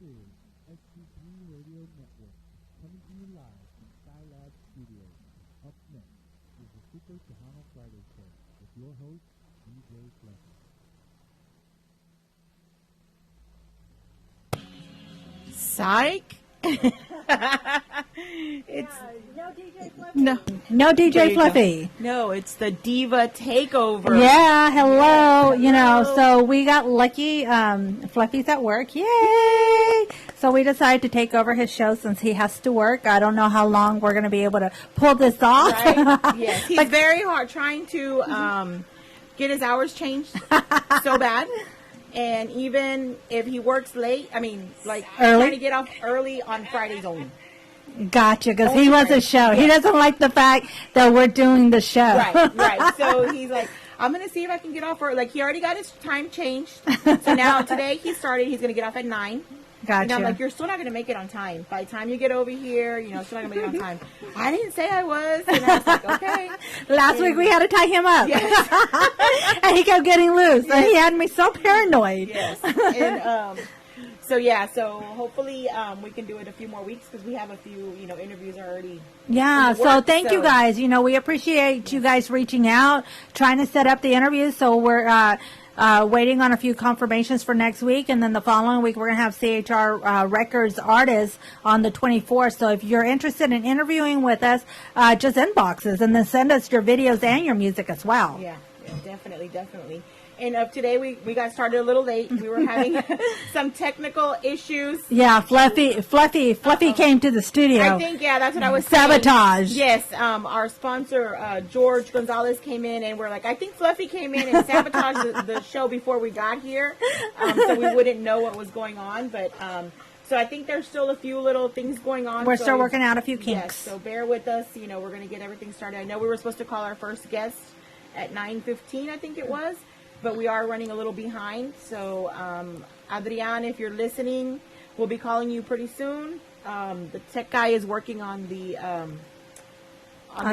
is SC3 Radio Network, coming to you live from Skylab Studios. Up next is the Super Tejano Friday Show with your host, DJ Fluffy. Psych. It's no DJ Fluffy. No, it's the Diva Takeover. Yeah, hello. You know, so we got lucky. Fluffy's at work. Yay! So we decided to take over his show since he has to work. I don't know how long we're going to be able to pull this off. Right? Yes, he's very hard trying to get his hours changed so bad. And even if he works late, I mean, like, trying to get off early on Fridays only. Gotcha, because he wants a show. He doesn't like the fact that we're doing the show. Right. So he's like, I'm going to see if I can get off. Like, he already got his time changed. So now today he's going to get off at 9. Gotcha. And I'm like, you're still not going to make it on time. By the time you get over here, still not going to make it on time. I didn't say I was. And I was like, okay. Last week we had to tie him up. Yes. And he kept getting loose. Yes. And he had me so paranoid. Yes. And so hopefully we can do it a few more weeks because we have a few, interviews already. Yeah, so thank you guys. We appreciate you guys reaching out, trying to set up the interviews. So we're waiting on a few confirmations for next week, and then the following week we're going to have CHR Records artists on the 24th. So if you're interested in interviewing with us, just inbox us and then send us your videos and your music as well. Yeah, definitely. And today we got started a little late. We were having some technical issues. Yeah, Fluffy came to the studio. I think, that's what I was Sabotage. saying. Yes, our sponsor, George Gonzalez, came in, and we're like, I think Fluffy came in and sabotaged the show before we got here, so we wouldn't know what was going on. But so I think there's still a few little things going on. We're still working out a few kinks. Yes, so bear with us. We're going to get everything started. I know we were supposed to call our first guest at 9:15, I think it was. But we are running a little behind. So, Adrian, if you're listening, we'll be calling you pretty soon. The tech guy is working on the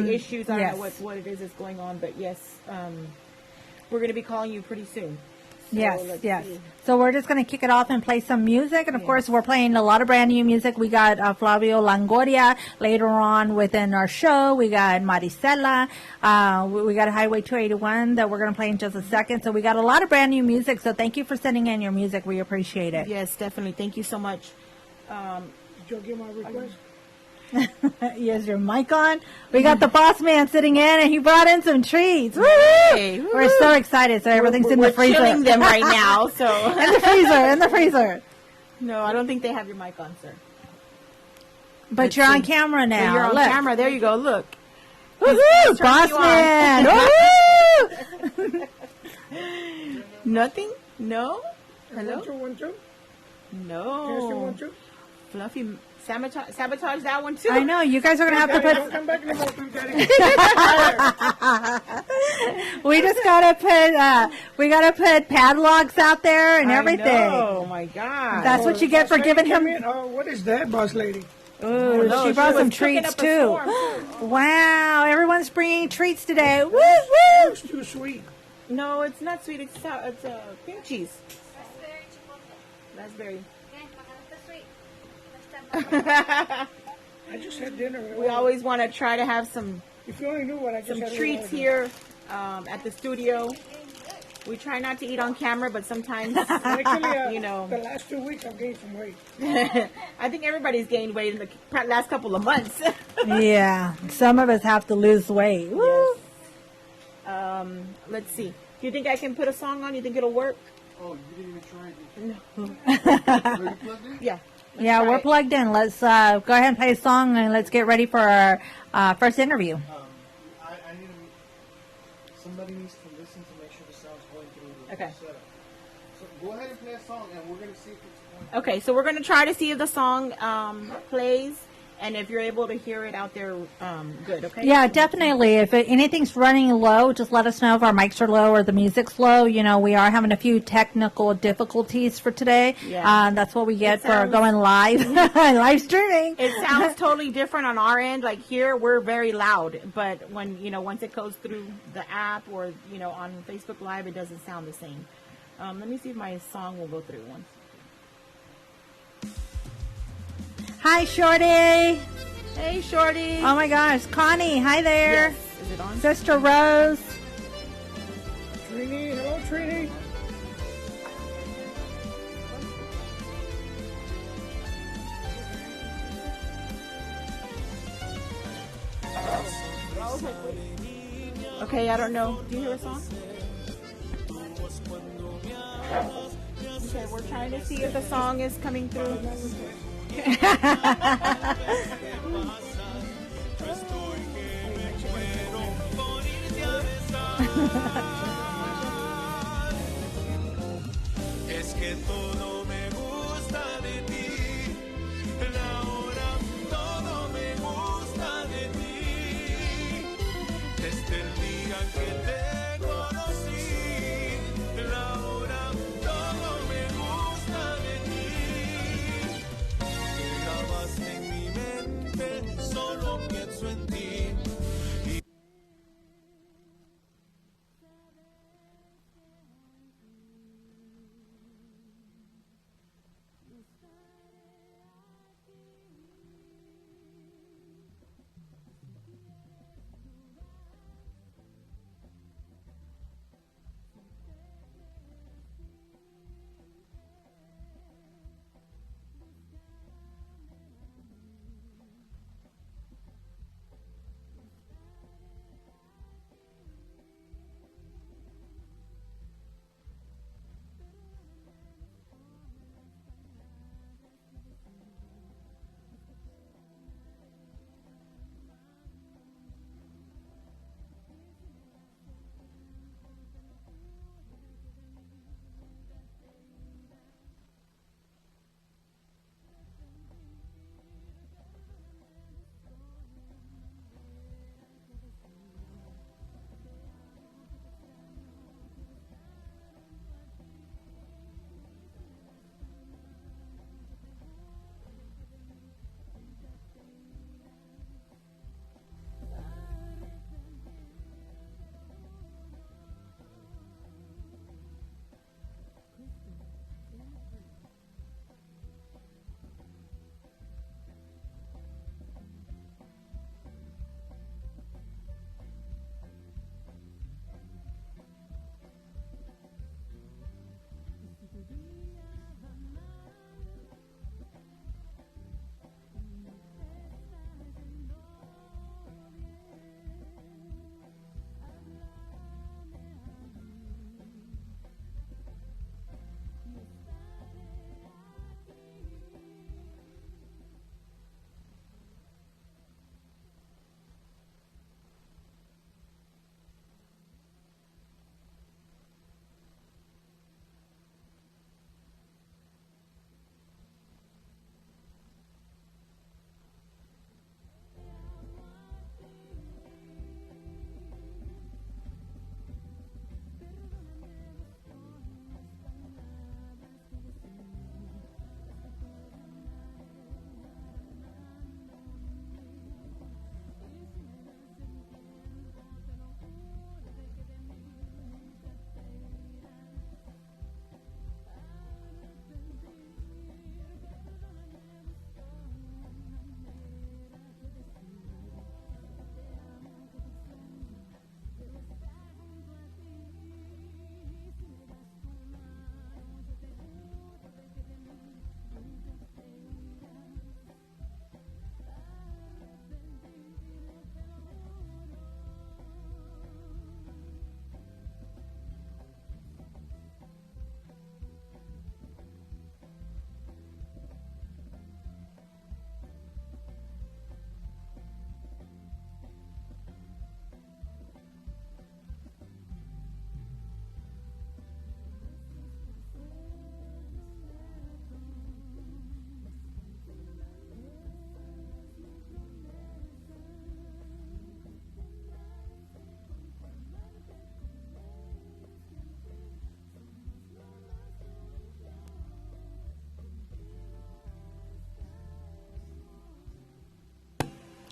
issues. I don't know what it is that's going on. But yes, we're going to be calling you pretty soon. So yes. So we're just going to kick it off and play some music. And, of course, we're playing a lot of brand new music. We got Flavio Longoria later on within our show. We got Maricela. We got Highway 281 that we're going to play in just a second. So we got a lot of brand new music. So thank you for sending in your music. We appreciate it. Yes, definitely. Thank you so much. Did you get my request? Yes, your mic on. We got the boss man sitting in, and he brought in some treats. Hey, we're so excited. So everything's in the freezer. We're chilling them right now. So in the freezer. No, I don't think they have your mic on, sir. But you're on camera now. Yeah, you're on camera. There you go. Look. Woohoo! Boss man. Woohoo! Nothing? No? Hello? 1, 2. No. 1, 2. Fluffy sabotage that one too. I know. You guys are going to have to put... Don't come back anymore. We just got to put padlocks out there and everything. Oh my God. That's what you get for giving him... Oh, what is that, boss lady? Oh, no, she brought some treats too. Wow, everyone's bringing treats today. Woo, woo. It's too sweet. No, it's not sweet. It's cream cheese. Raspberry. I just had dinner. We always want to try to have some. If you only knew what I just had treats here at the studio. We try not to eat on camera, but sometimes, actually, the last 2 weeks I've gained some weight. I think everybody's gained weight in the last couple of months. Yeah, some of us have to lose weight. Woo. Yes. Let's see. Do you think I can put a song on? You think it'll work? Oh, you didn't even try it? No. Are you plugged in? Yeah. Yeah, we're plugged in. Let's go ahead and play a song, and let's get ready for our first interview. I need somebody needs to listen to make sure the sound's going through the setup. So go ahead and play a song, and we're going to see if it's going. Okay, so we're going to try to see if the song plays, and if you're able to hear it out there, good, okay? Yeah, definitely. If anything's running low, just let us know if our mics are low or the music's low. We are having a few technical difficulties for today. Yeah. That's what we get for going live, live streaming. It sounds totally different on our end. Like here, we're very loud, but when, once it goes through the app or, on Facebook Live, it doesn't sound the same. Let me see if my song will go through once. Hi, Shorty. Hey, Shorty. Oh my gosh, Connie. Hi there. Yes. Is it on? Sister Rose. Trini, hello, Trini. Okay, I don't know. Do you hear a song? Okay, we're trying to see if the song is coming through. Es que todo me gusta de ti, ahora todo me gusta de ti. Desde el día que te conocí, ahora todo me gusta de ti. Grabaste en mi mente, solo pienso en ti.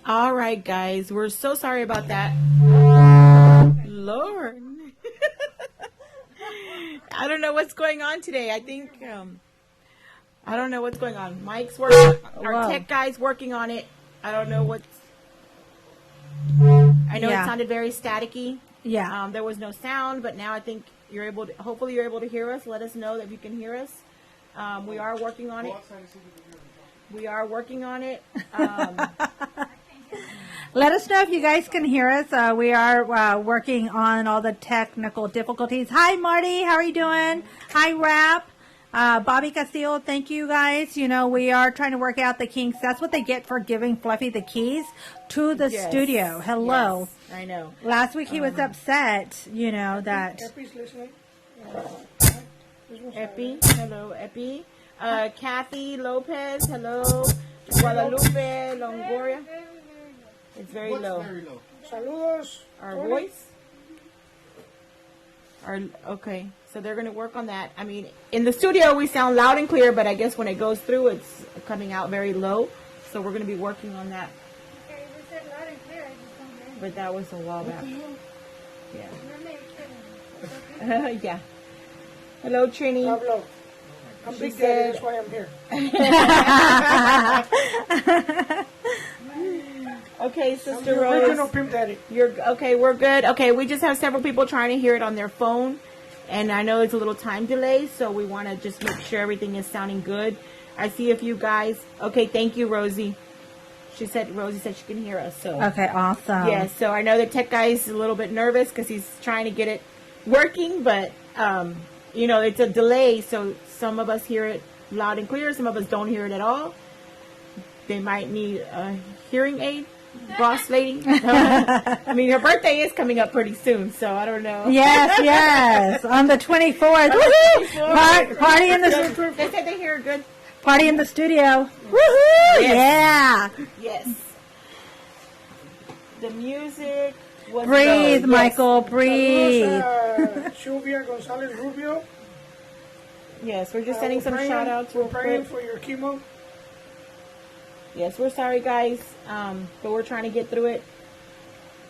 All right, guys, we're so sorry about that. Lord. I don't know what's going on today. I think I don't know what's going on. Mike's working. Our Whoa. tech guy's working on it. I don't know what's. I know Yeah. it sounded very staticky. Yeah. There was no sound, but now I think you're able to. Hopefully, you're able to hear us. Let us know that you can hear us. We are working on it. We are working on it. Let us know if you guys can hear us. We are working on all the technical difficulties. Hi, Marty. How are you doing? Hi, Rap. Bobby Castillo, thank you guys. You know, we are trying to work out the kinks. That's what they get for giving Fluffy the keys to the Yes. studio. Hello. Yes, I know. Last week he was upset, you know, that. Epi's listening. This one's Epi, hello, Epi. Kathy Lopez, hello. Guadalupe Longoria. It's very low. Saludos. Our Tony. voice. Okay, so they're going to work on that. I mean, in the studio we sound loud and clear, but I guess when it goes through, it's coming out very low. So we're going to be working on that. But that was a while back. Yeah. Yeah. Hello, Trini. Pablo. I'm She Big said- Daddy, that's why I'm here. Okay, I'm Sister the original Rose. Pimp Daddy. You're okay. We're good. Okay, we just have several people trying to hear it on their phone, and I know it's a little time delay, so we want to just make sure everything is sounding good. I see a few guys. Okay, thank you, Rosie. Rosie said she can hear us. So Okay, awesome. yes. So I know the tech guy is a little bit nervous because he's trying to get it working, but you know, it's a delay, so some of us hear it loud and clear. Some of us don't hear it at all. They might need a hearing aid. Boss lady. I mean, her birthday is coming up pretty soon, so I don't know. Yes, yes. On the 24th. Woohoo! Party in the They said they hear good. party in the studio. Woohoo! Yes. Yeah. Yes. The music was Breathe, low. Michael, breathe. Saludos, Shuvia Gonzalez Rubio. Yes, we're just sending some We're shout outs We're real praying quick. for your chemo. Yes, we're sorry, guys, but we're trying to get through it.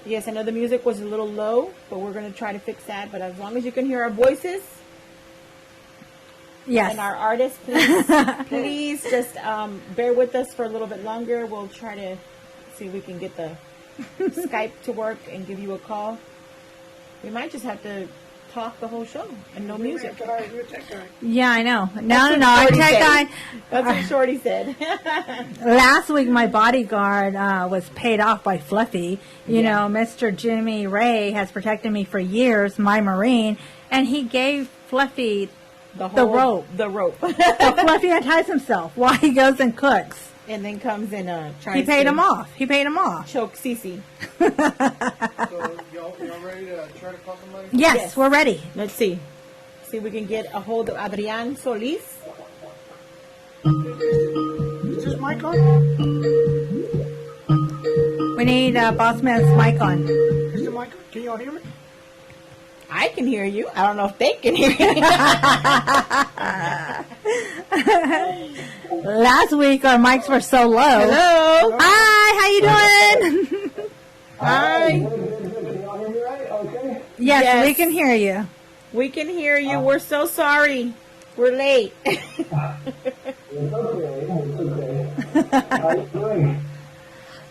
Yes, I know the music was a little low, but we're going to try to fix that. But as long as you can hear our voices Yes. and our artists, please, please just bear with us for a little bit longer. We'll try to see if we can get the Skype to work and give you a call. We might just have to talk the whole show and no music. You're a tech guy. Yeah, I know. No, what our Shorty tech said. guy. That's what Shorty said. Last week, my bodyguard was paid off by Fluffy. You know, Mr. Jimmy Ray has protected me for years, my Marine, and he gave Fluffy The rope. The rope. so Fluffy unties himself while he goes and cooks. And then comes and tries He paid to him off. He paid him off. choke Cece. So y'all ready to try to call somebody? Yes, Yes. we're ready. Let's see. See if we can get a hold of Adrian Solis. Is this mic on? We need Boss Man's mic on. Is the mic on? Can y'all hear me? I can hear you. I don't know if they can hear you. Last week, our mics were so low. Hello. Hi, how you doing? Hi. Yes, Yes. we can hear you. We can hear you. We're so sorry. We're late.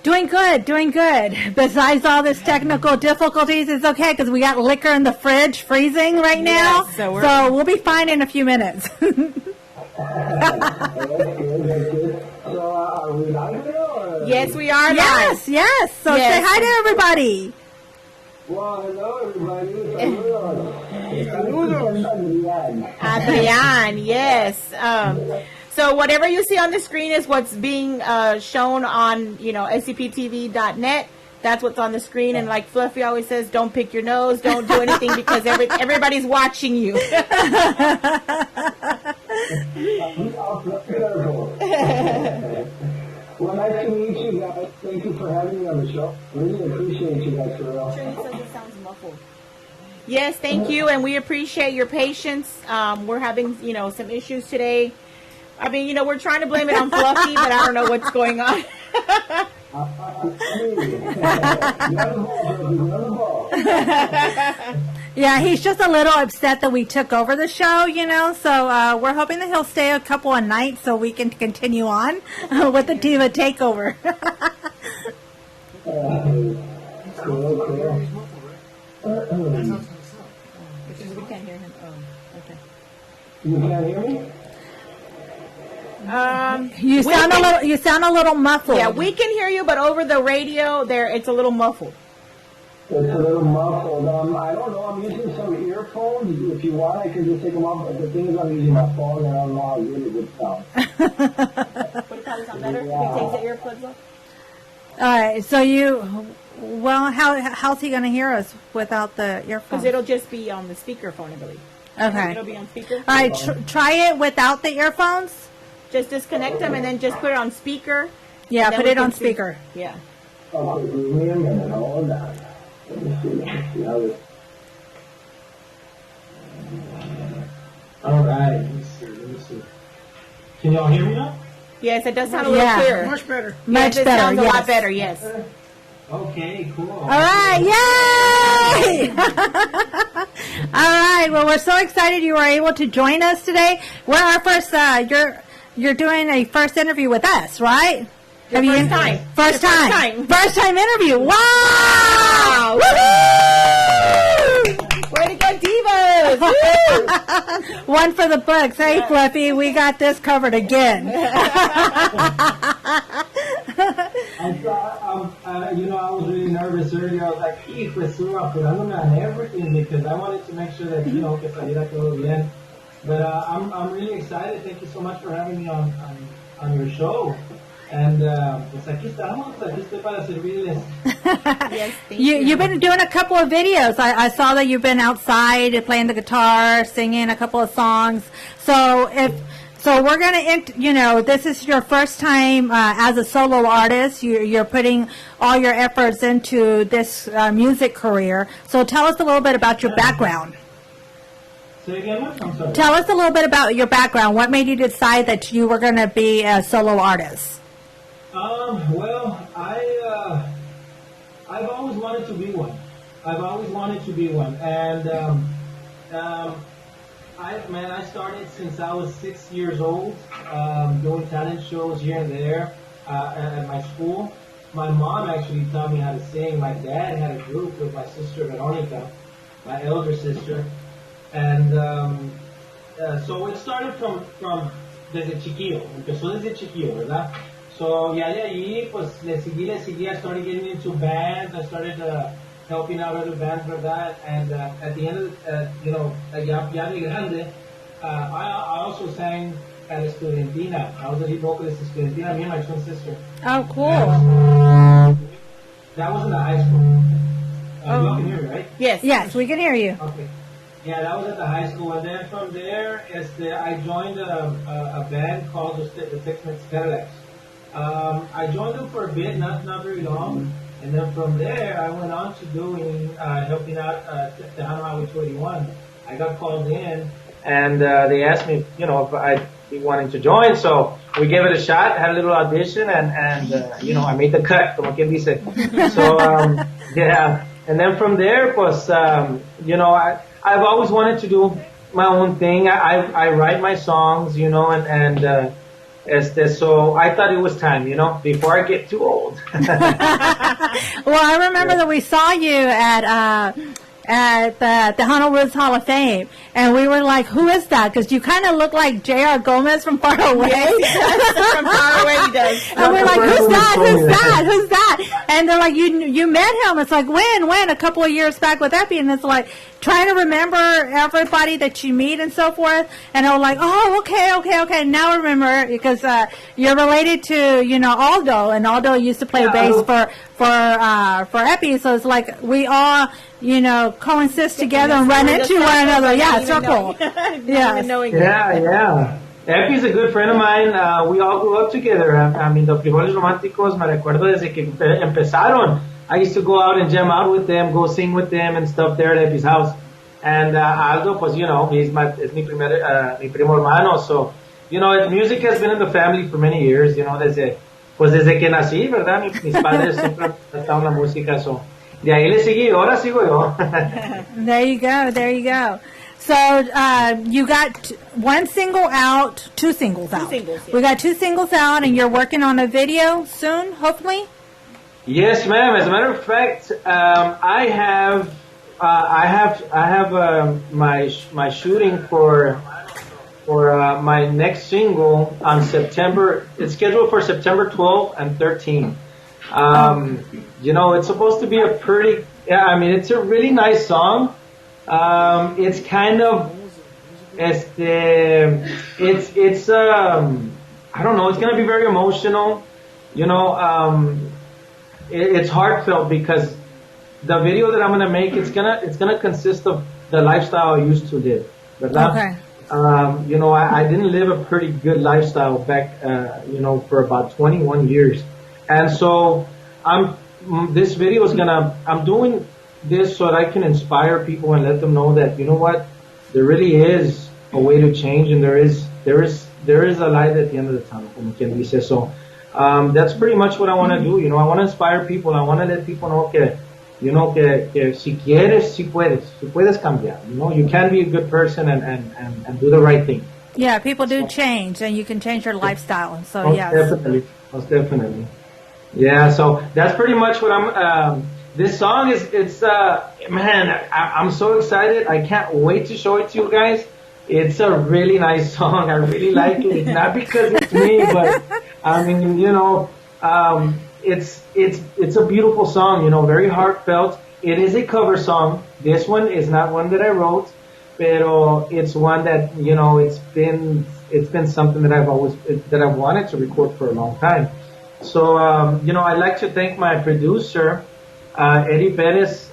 Doing Doing good. Besides all this technical difficulties, it's okay because we got liquor in the fridge freezing right now. Yes, so we'll be fine in a few minutes. Yes, we are live. yes, yes. So Yes. say hi to everybody. Well, hello everybody. Adrian, yes. So whatever you see on the screen is what's being shown on, scptv.net. That's what's on the screen. And like Fluffy always says, don't pick your nose, don't do anything because everybody's watching you. Well, nice to meet you guys. Thank you for having me on the show. Really appreciate you guys for real. Yes, thank you, and we appreciate your patience. We're having, some issues today. I mean, we're trying to blame it on Fluffy, but I don't know what's going on. Yeah, he's just a little upset that we took over the show, so we're hoping that he'll stay a couple of nights so we can continue on with the Diva Takeover. Cool. Because we can't hear him. Oh, okay. You can't hear me? You sound a little muffled. Yeah, we can hear you, but over the radio, it's a little muffled. It's a little muffled. I don't know. I'm using some earphones. If you want, I can just take them off. But the thing is, I'm using my phone, and I don't know how really good sound. Would it probably sound better if he takes the earplugs off? All right, so how's he going to hear us without the earphones? Because it'll just be on the speakerphone, I believe. Okay. It'll be on speaker. All right, try it without the earphones. Just disconnect them and then just put it on speaker. Yeah, put it on speaker. Yeah. Okay, give me a minute. Hold on. Let me see how this... All right. Let me see. Can y'all hear me now? Yes, it does sound a little clearer. Much better. Much It better. sounds a Yes. lot better, yes. Okay, cool. All right, yay! All right, well, we're so excited you were able to join us today. We're our first. You're doing a first interview with us, right? First time. First time. First time interview. Wow! Wow. Woo-hoo! Way to go, Divas! Woo! One for the books. Hey, Fluffy, we got this covered again. I was really nervous earlier. I was like, hijo de su, apurándome on everything because I wanted to make sure that, que saliera todo bien. But I'm really excited. Thank you so much for having me on your show. And pues aquí estoy para servirles. Yes, thank you. You've been doing a couple of videos. I saw that you've been outside playing the guitar, singing a couple of songs. So we're going to, this is your first time as a solo artist. You're putting all your efforts into this music career. So tell us a little bit about your background. Say again, I'm sorry. Tell us a little bit about your background. What made you decide that you were going to be a solo artist? Well, I've always wanted to be one. And I started since I was 6 years old, doing talent shows here and there at my school. My mom actually taught me how to sing. My dad had a group with my sister Veronica, my elder sister. And so it started from desde chiquillo. Empezó desde chiquillo, ¿verdad? So ya de allí, pues le seguí. I started getting into bands. I started helping out other bands, ¿verdad? And at the end of, ya de grande, I also sang at Estudiantina. I was the lead vocalist at Estudiantina, me and my twin sister. Oh, cool. That was in the high school. You can hear me, right? Yes, we can hear you. Okay. Yeah, that was at the high school. And then from there, I joined a band called the Tex-Mex Cadillacs. I joined them for a bit, not very long. And then from there, I went on to doing, helping out Tejano Highway 281. I got called in, and they asked me, if I'd be wanting to join. So we gave it a shot, had a little audition, and I made the cut, como quien dice. So, yeah. And then from there, pues, I've always wanted to do my own thing. I write my songs, so I thought it was time, before I get too old. Well, I remember that we saw you at the Tejano Roots Hall of Fame, and we were like, "Who is that?" Because you kind of look like J.R. Gomez from far away. Yes, from far away he does. And we're like, "Who's that? And they're like, "You met him?" It's like, when? A couple of years back with Epi, and it's like trying to remember everybody that you meet and so forth. And I was like, "Oh, okay." Now I remember because you're related to Aldo, and Aldo used to play bass for Epi. So it's like we all coincide together and run into one another. Yeah, circle. Yeah. Epi's a good friend of mine. We all grew up together. I mean, the Frijoles Románticos, me recuerdo desde que empezaron. I used to go out and jam out with them, go sing with them and stuff there at Epi's house. And Aldo, pues, es mi primo hermano. So, music has been in the family for many years, desde que nací, ¿verdad? Mis padres siempre han estado en la música. So, de ahí le seguí, ahora sigo yo. There you go. There you go. So you got one single out, two singles out. singles, yeah. We got two singles out, and you're working on a video soon, hopefully. Yes, ma'am. As a matter of fact, I have my shooting for my next single on September. It's scheduled for September 12th and 13th. It's supposed to be it's a really nice song. It's kind of, I don't know, it's going to be very emotional. It's heartfelt because the video that I'm going to make, it's going to consist of the lifestyle I used to live. ¿Verdad? Okay. I didn't live a pretty good lifestyle back, for about 21 years. And so I'm doing this so that I can inspire people and let them know that, you know what, there really is a way to change, and there is a light at the end of the tunnel, como quien dice. So that's pretty much what I want to do. I want to inspire people. I want to let people know que si quieres, si puedes cambiar. You can be a good person and do the right thing. Yeah, people do change, and you can change your lifestyle. And so, yes. Most definitely. Yeah, so that's pretty much what I'm... this song I'm so excited. I can't wait to show it to you guys. It's a really nice song. I really like it. It's not because it's me, but it's a beautiful song, very heartfelt. It is a cover song. This one is not one that I wrote, pero it's one that, it's been something that I've wanted to record for a long time. So, I'd like to thank my producer, Eddie Perez.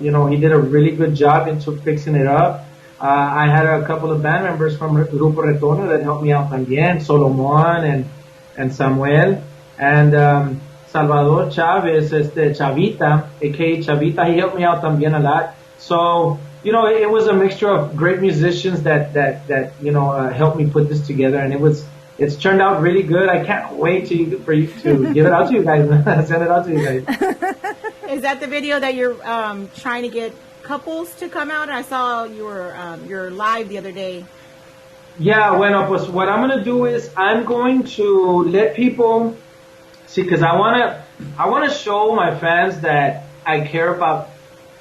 He did a really good job into fixing it up. I had a couple of band members from Grupo Retorno that helped me out también, Solomon and Samuel, and Salvador Chavez, Chavita, aka Chavita, he helped me out también a lot. So, it was a mixture of great musicians that helped me put this together, and it's turned out really good. I can't wait for you to give it out to you guys. Send it out to you guys. Is that the video that you're trying to get couples to come out? I saw your live the other day. Yeah, pues what I'm going to do is I'm going to let people see, because I want to show my fans that I care about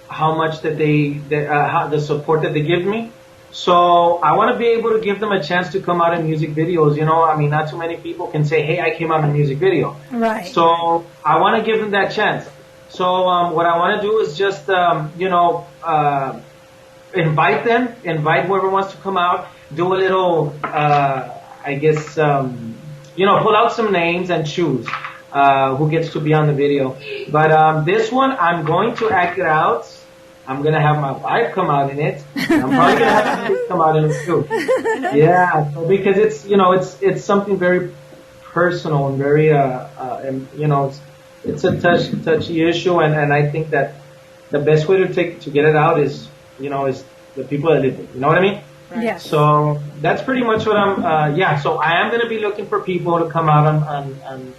how much the support that they give me. So I want to be able to give them a chance to come out in music videos. Not too many people can say, hey, I came out in a music video. Right. So I want to give them that chance. So what I want to do is just, invite whoever wants to come out, do a little, pull out some names and choose who gets to be on the video. But this one, I'm going to act it out. I'm going to have my wife come out in it. I'm probably going to have my kids come out in it too. Yeah, so because it's something very personal and very, it's a touchy issue, and I think that the best way to get it out is the people that live it. You know what I mean? Right. Yes. So that's pretty much what I'm. So I am going to be looking for people to come out on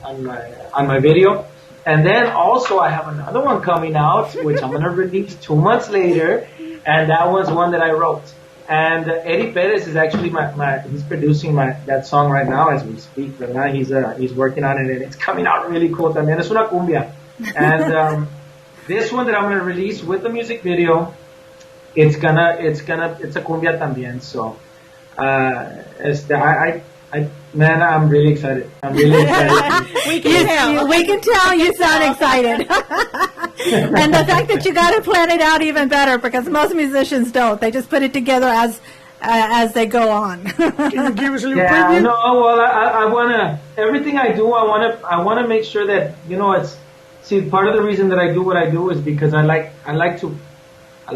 my video, and then also I have another one coming out, which I'm going to release 2 months later, and that was one that I wrote. And Eddie Perez is actually he's producing that song right now as we speak. Right now he's working on it, and it's coming out really cool. También es una cumbia. And this one that I'm gonna release with the music video, it's a cumbia también. So I'm really excited. We can tell you sound excited. And the fact that you got to plan it out even better, because most musicians don't. They just put it together as they go on. Can you give us a little preview? No. Well, I wanna, everything I do, I wanna make sure that it's. See, part of the reason that I do what I do is because I like to que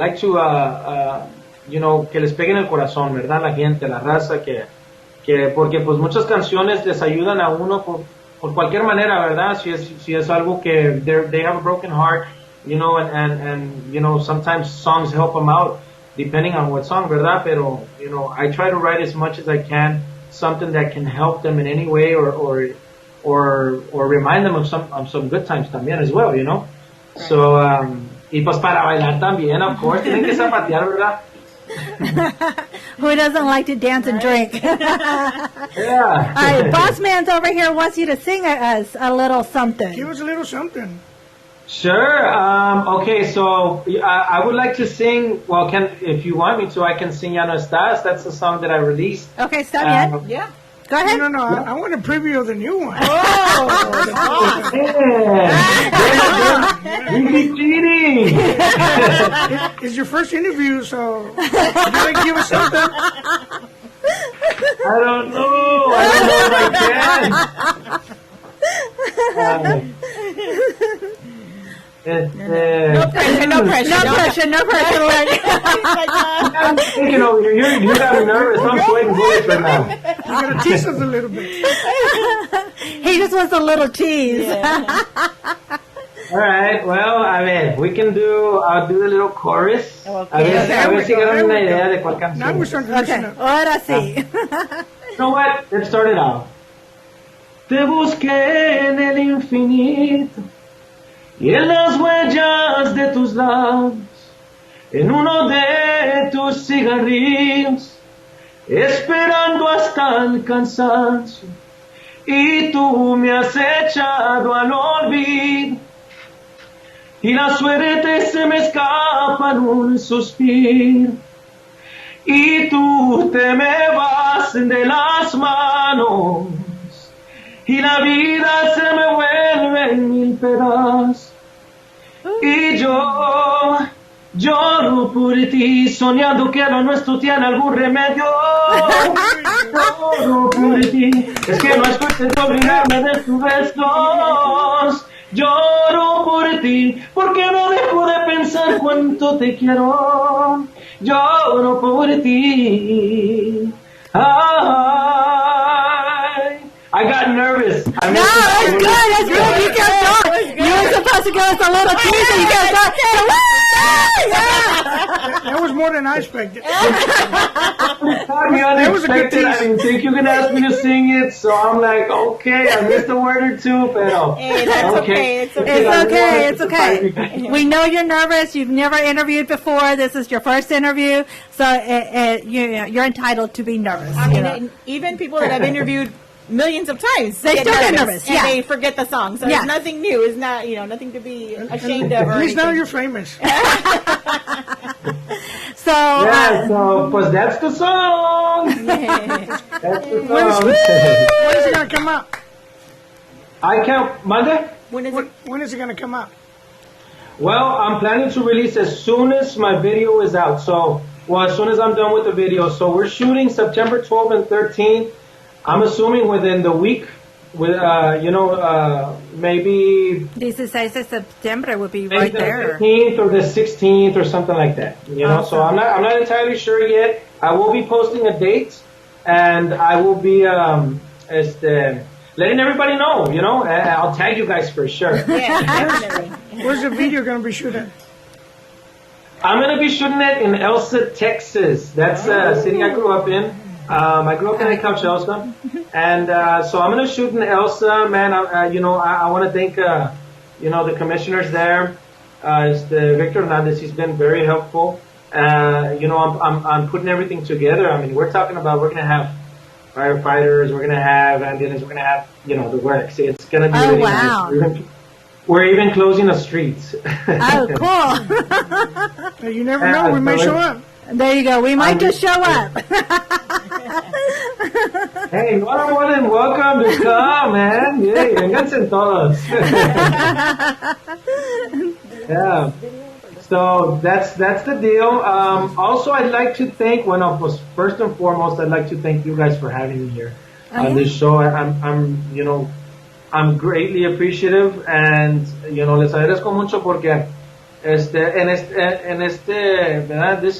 les peguen el corazón, ¿verdad? La gente, la raza, porque pues muchas canciones les ayudan a uno por cualquier manera, ¿verdad? Si es algo que they have a broken heart, and sometimes songs help them out depending on what song, ¿verdad? Pero, I try to write as much as I can, something that can help them in any way or remind them of some good times también as well, Right. So Y pues para bailar también, of course. Tienen que zapatear, ¿verdad? Who doesn't like to dance and drink? Yeah. All right, Boss Man's over here wants you to sing us a little something. Give us a little something. Sure. Okay, so I would like to sing. Well, if you want me to, I can sing "Ya no estás." That's the song that I released. Okay, está bien. Yeah. Go ahead. No, I want a preview of the new one. Yeah. We be cheating. It's your first interview, so you gotta give us something. I don't know. I don't know if I can. No pressure, no pressure. No pressure, no pressure. I'm thinking over here. You got me nervous. I'm sweating bullets right now. You gotta tease us a little bit. He just wants a little tease. All right. Well, I mean, I'll do the little chorus. Okay. A ver si agarran una idea de cuál Now we're canción. starting to listen Okay, up. ahora sí. You know what? Let's start it out. Te busqué en el infinito y en las huellas de tus labios, en uno de tus cigarrillos, esperando hasta el cansancio, y tú me has echado al olvido, y la suerte se me escapa en un suspiro, y tú te me vas de las manos, y la vida se me vuelve en mil pedazos. Y yo lloro por ti, soñando que lo nuestro tiene algún remedio. Lloro por ti, es que no es cuestión de olvidarme de tus besos. Lloro por ti, porque no dejo de pensar cuánto te quiero. Lloro por ti. Ay. I got nervous. No, that's good. That's good. You kept going. You were supposed to give us a little tease, and you kept going. That was more than I expected. Totally That was a good unexpected. I tease. didn't think you were gonna ask me to sing it, so I'm like, okay, I missed a word or two, pero Hey, that's okay. It's okay. It's okay. It's okay. We know you're nervous. You've never interviewed before. This is your first interview, so you're entitled to be nervous. I mean, and even people that have interviewed millions of times, They still get nervous, and yeah. they forget the song. So Yeah. it's nothing new. It's not, nothing to be ashamed of. Or At least now anything. you're famous. So, yeah, so pues that's the song. That's the When is song. it gonna come out? I can't. Monday? When is it? When is it gonna come out? Well, I'm planning to release as soon as my video is out. So, as soon as I'm done with the video. So we're shooting September 12th and 13th. I'm assuming within the week, with maybe 16 de septiembre would be maybe right the there. 15th or the 16th or something like that. So I'm not entirely sure yet. I will be posting a date, and I will be letting everybody know. I'll tag you guys for sure. Yeah, definitely. Where's the video gonna be shooting? I'm gonna be shooting it in Elsa, Texas. That's a city I grew up in. I grew up in Couch Elsa, and so I'm gonna shoot in Elsa, man. I want to thank the commissioners there. It's Victor Hernandez. He's been very helpful. I'm putting everything together. I mean, we're gonna have firefighters. We're gonna have ambulances. We're gonna have the works. It's gonna be really wow. nice. We're even closing the streets. Oh, cool. You never know. We may show up. There you go. We might just show up. Hey, you are more than welcome to come, man. Yay, vénganse todos. Yeah. So that's the deal. Also, I'd like to thank, first and foremost, I'd like to thank you guys for having me here on this show. I'm greatly appreciative, and les agradezco mucho porque this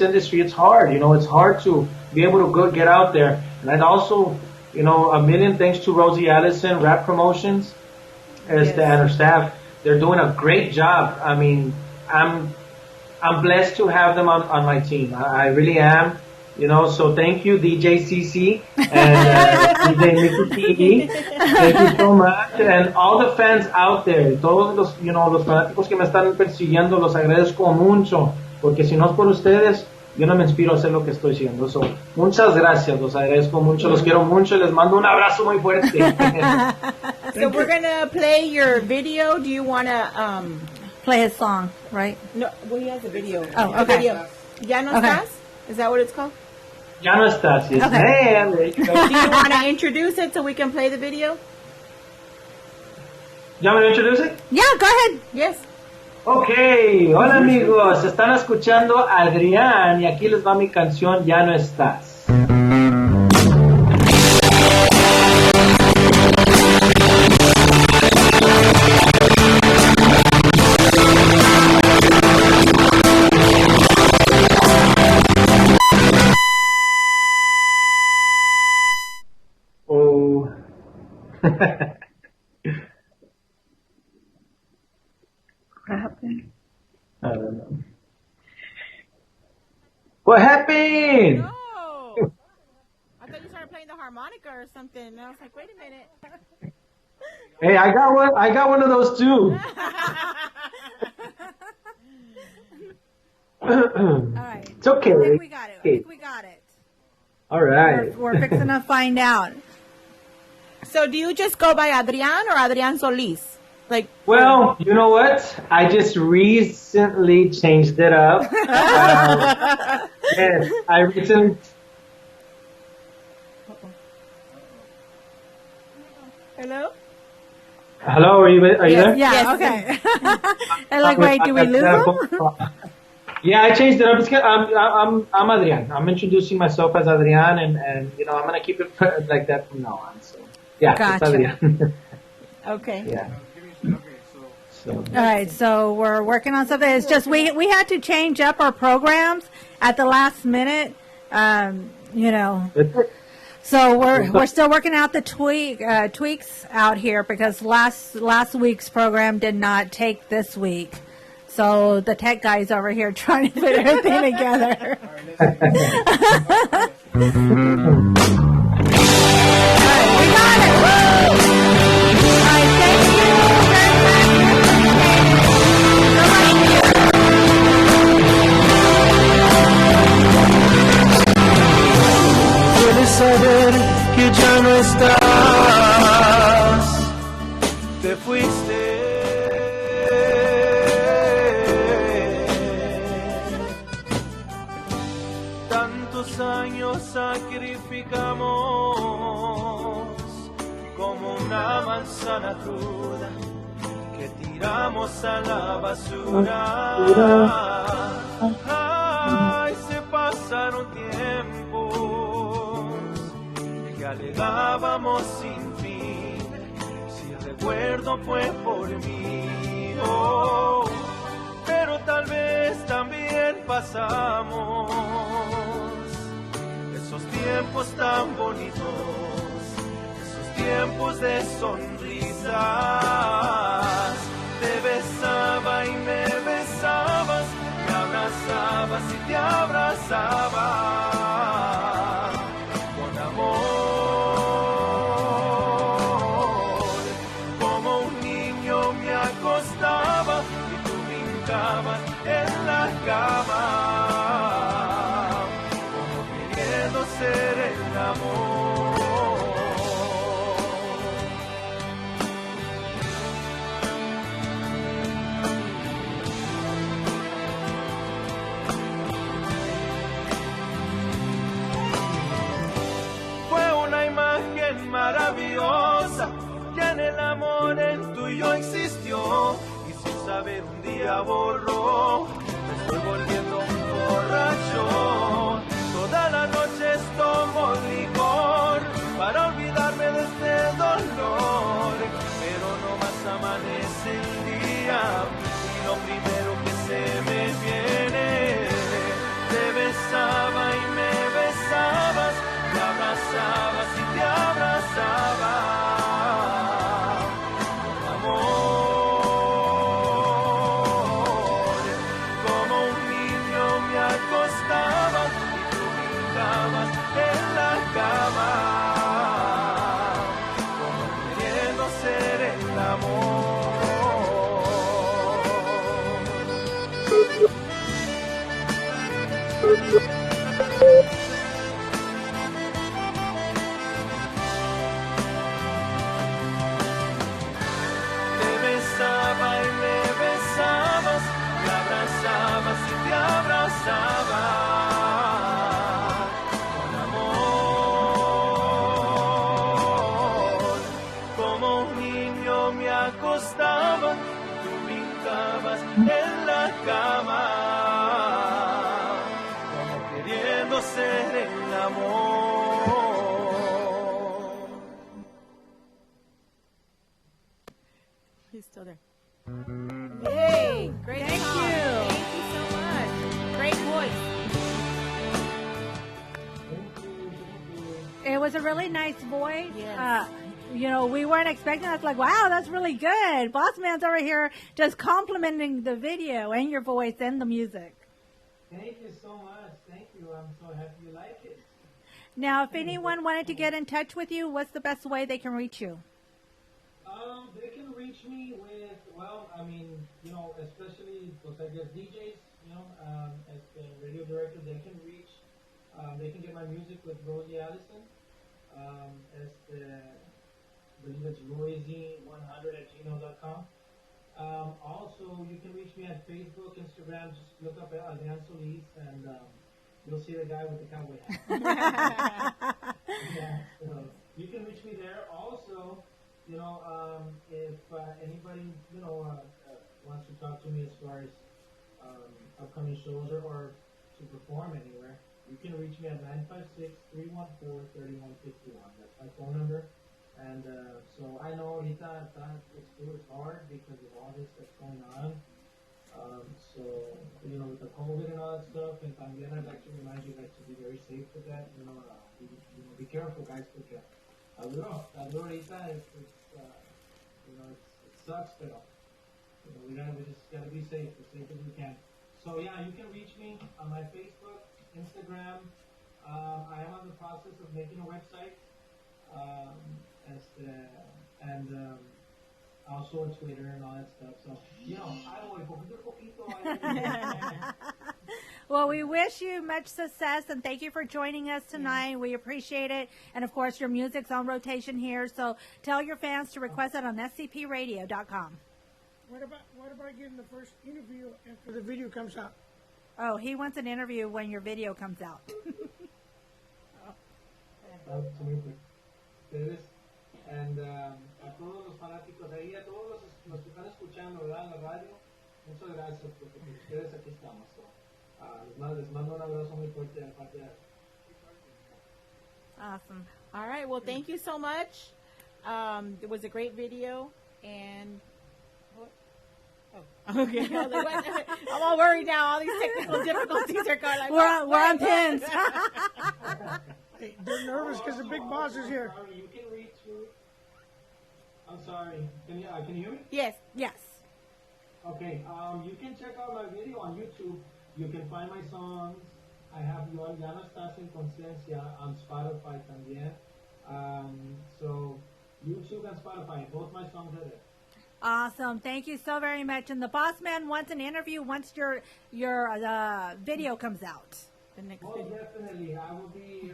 industry, it's hard. It's hard to be able to get out there. And I'd also, a million thanks to Rosie Allison, Rap Promotions, and her staff. They're doing a great job. I mean, I'm blessed to have them on my team. I really am. So thank you, DJ CC and DJ Mickey TV. Thank you so much. And all the fans out there, todos los fanáticos que me están persiguiendo, los agradezco mucho, porque si no es por ustedes, yo no me inspiro a hacer lo que estoy haciendo. So, muchas gracias, los agradezco mucho, los quiero mucho y les mando un abrazo muy fuerte. So we're gonna play your video. Do you wanna Play his song, right? No, well, he has a video. Oh, A okay. video. ¿Ya no Okay. estás? Is that what it's called? Ya no estás, yes, Okay. ma'am. There you go. Do you want to introduce it so we can play the video? ¿Ya me lo introduce? Yeah, go ahead. Yes. Ok, hola amigos, están escuchando a Adrián y aquí les va mi canción Ya no estás. Oh. What happened? I don't know. What happened? No. I thought you started playing the harmonica or something. And I was like, wait a minute. Hey, I got one of those too. All right. It's okay. I think we got it. I think we got it. All right. We're fixing to find out. So do you just go by Adrián or Adrián Solís? Like, Well, you know what? I just recently changed it up. Yes, I recently. hello? Hello, are you there? Yeah, Yes. okay. And like, wait, do we lose him? Yeah, I changed it up. I'm Adrián. I'm introducing myself as Adrián, and I'm gonna keep it like that from now on. So yeah, Gotcha. it's Adrián. Okay. Yeah. So All right, so we're working on something. It's just we had to change up our programs at the last minute. So we're still working out the tweaks out here because last week's program did not take this week. So the tech guys over here trying to put everything together. All right, we got it. Woo! All right, thank you very much. Puedes saber que ya no estás, te fuiste. Tantos años sacrificamos como una manzana cruda que tiramos a la basura. Ay, se pasaron tiempos que alegábamos sin fin. Si recuerdo fue por mí, oh, pero tal vez también pasamos esos tiempos tan bonitos, esos tiempos de sonrisas. Te besaba y me besabas, me abrazabas y te abrazaba con amor. Como un niño me acostaba y tú brincabas en la cama, como queriendo ser el amor. Fue una imagen maravillosa que en el amor en tuyo existió y sin saber un día borró. Me estoy volviendo un borracho. Toda la noche tomo licor para olvidarme de este dolor, pero no más amanece el día y lo primero que se me viene, te besaba y me besabas, te abrazabas y te abrazaba con amor, como un niño besaba con amor. Como un niño me acostaba, tú brincabas en la cama, como queriendo ser el amor. He's still there. Yay! Great Thank song. you. Thank you so much. Great voice. It was a really nice voice. Yes. We weren't expecting that. It's like, wow, that's really good. Boss Man's over here just complimenting the video and your voice and the music. Thank you so much. Thank you. I'm so happy you like it. Now, if anyone wanted to get in touch with you, what's the best way they can reach you? They can reach me with, especially, DJs, as the radio director, they can get my music with Rosie Allison, I believe it's rosie100@gmail.com. Also, you can reach me at Facebook, Instagram, just look up Adrian Solis, and you'll see the guy with the cowboy hat. Yeah, so you can reach me there. Also, if anybody, wants to talk to me as far as upcoming shows or to perform anywhere, you can reach me at 956-314-3151. That's my phone number. And so I know it's hard because of all this that's going on. So, with the COVID and all that stuff, and también I'd like to remind you guys to be very safe with that. Be careful, guys, porque ahorita it sucks, but we just gotta be safe, as safe as we can. So yeah, you can reach me on my Facebook, Instagram. I am on the process of making a website, and also on Twitter and all that stuff. So Well, we wish you much success, and thank you for joining us tonight. We appreciate it. And, of course, your music's on rotation here, so tell your fans to request it on scpradio.com. What about getting the first interview after the video comes out? Oh, he wants an interview when your video comes out. And a todos los fanáticos ahí, a todos los que están escuchando, ¿verdad? En la radio, muchas gracias, porque por ustedes aquí estamos. So, les mando un abrazo muy fuerte de parte de... Awesome. All right. Well, thank you so much. It was a great video, and oh, okay. I was like, what? I'm all worried now. All these technical difficulties are going. Like, We're on pins. Hey, they're nervous because the big boss is here. Sorry, you can reach me. I'm sorry. Can you hear me? Yes. Yes. Okay. You can check out my video on YouTube. You can find my songs. I have Ya no estás en conciencia on Spotify también. So YouTube and Spotify, both my songs are there. Awesome. Thank you so very much. And the Boss Man wants an interview once your video comes out. The next Oh, video. definitely. I will be.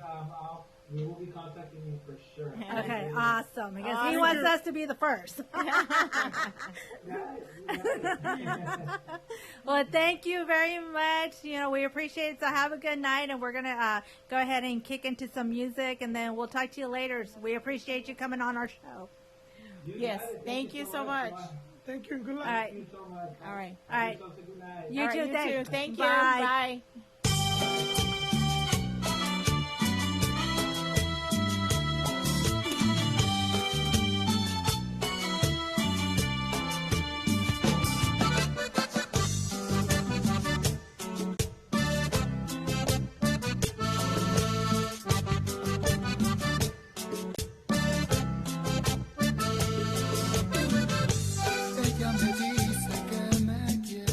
We will be contacting you for sure. Okay, awesome. Because he wants us to be the first. Well, thank you very much. We appreciate it. So have a good night, and we're going to go ahead and kick into some music, and then we'll talk to you later. So we appreciate you coming on our show. Yes. Thank you so much. Thank you and good luck. All right. Thank you so much. All right. All right. Good night. You All right, too. you Thanks. too. Thank you. Bye. Bye. Ella me dice que me quiere.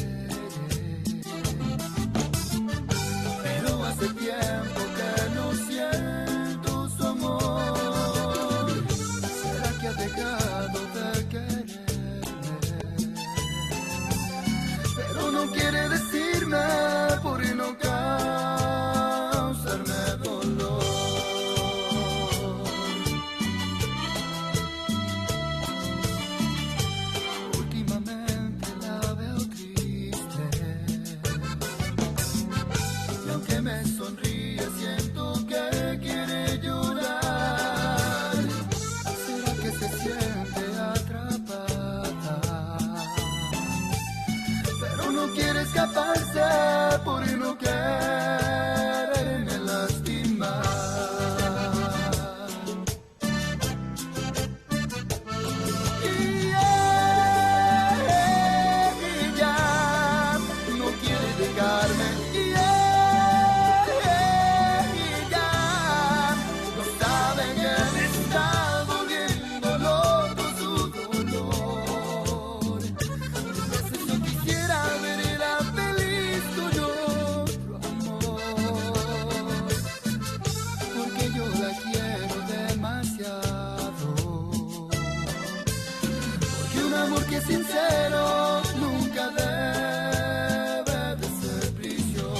amor que es sincero nunca debe de ser prisión.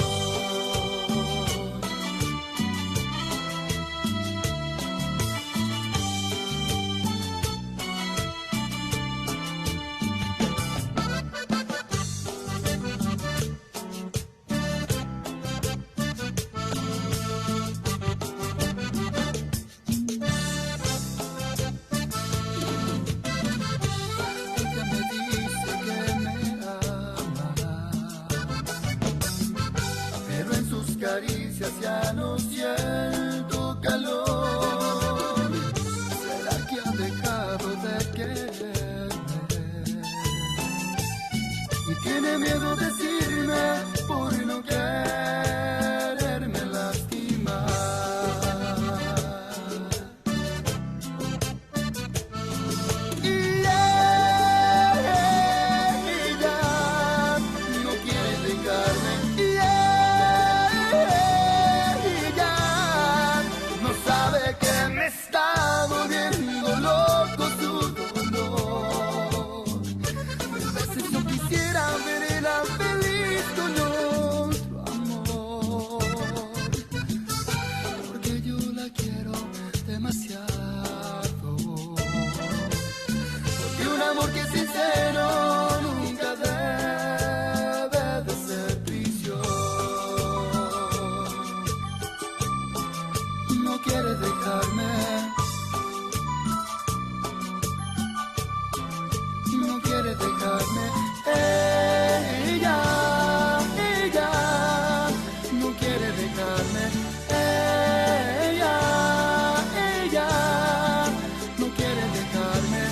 Caricias ya no siento calor. ¿Será que ha dejado de quererme? Y tiene miedo decirme por no quererme lastimar. Y ella no quiere dejarme. Porque es sincero nunca debe de ser prisión. No quiere dejarme, no quiere dejarme. Ella no quiere dejarme. Ella no quiere dejarme.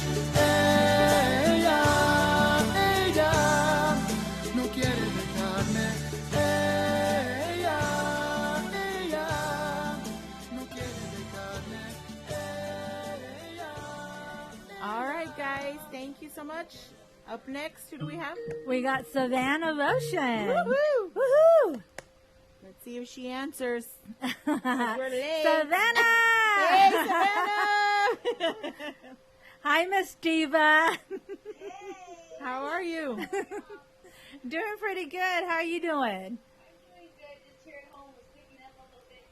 Thank you so much. Up next, who do we have? We got Savannah Lotion. Woohoo! Woohoo! Let's see if she answers. Savannah! Hey, Savannah! Hi, Miss Diva. Hey. How are you? Doing pretty good. How are you doing? I'm doing good. Just here at home, was cleaning up a little bit,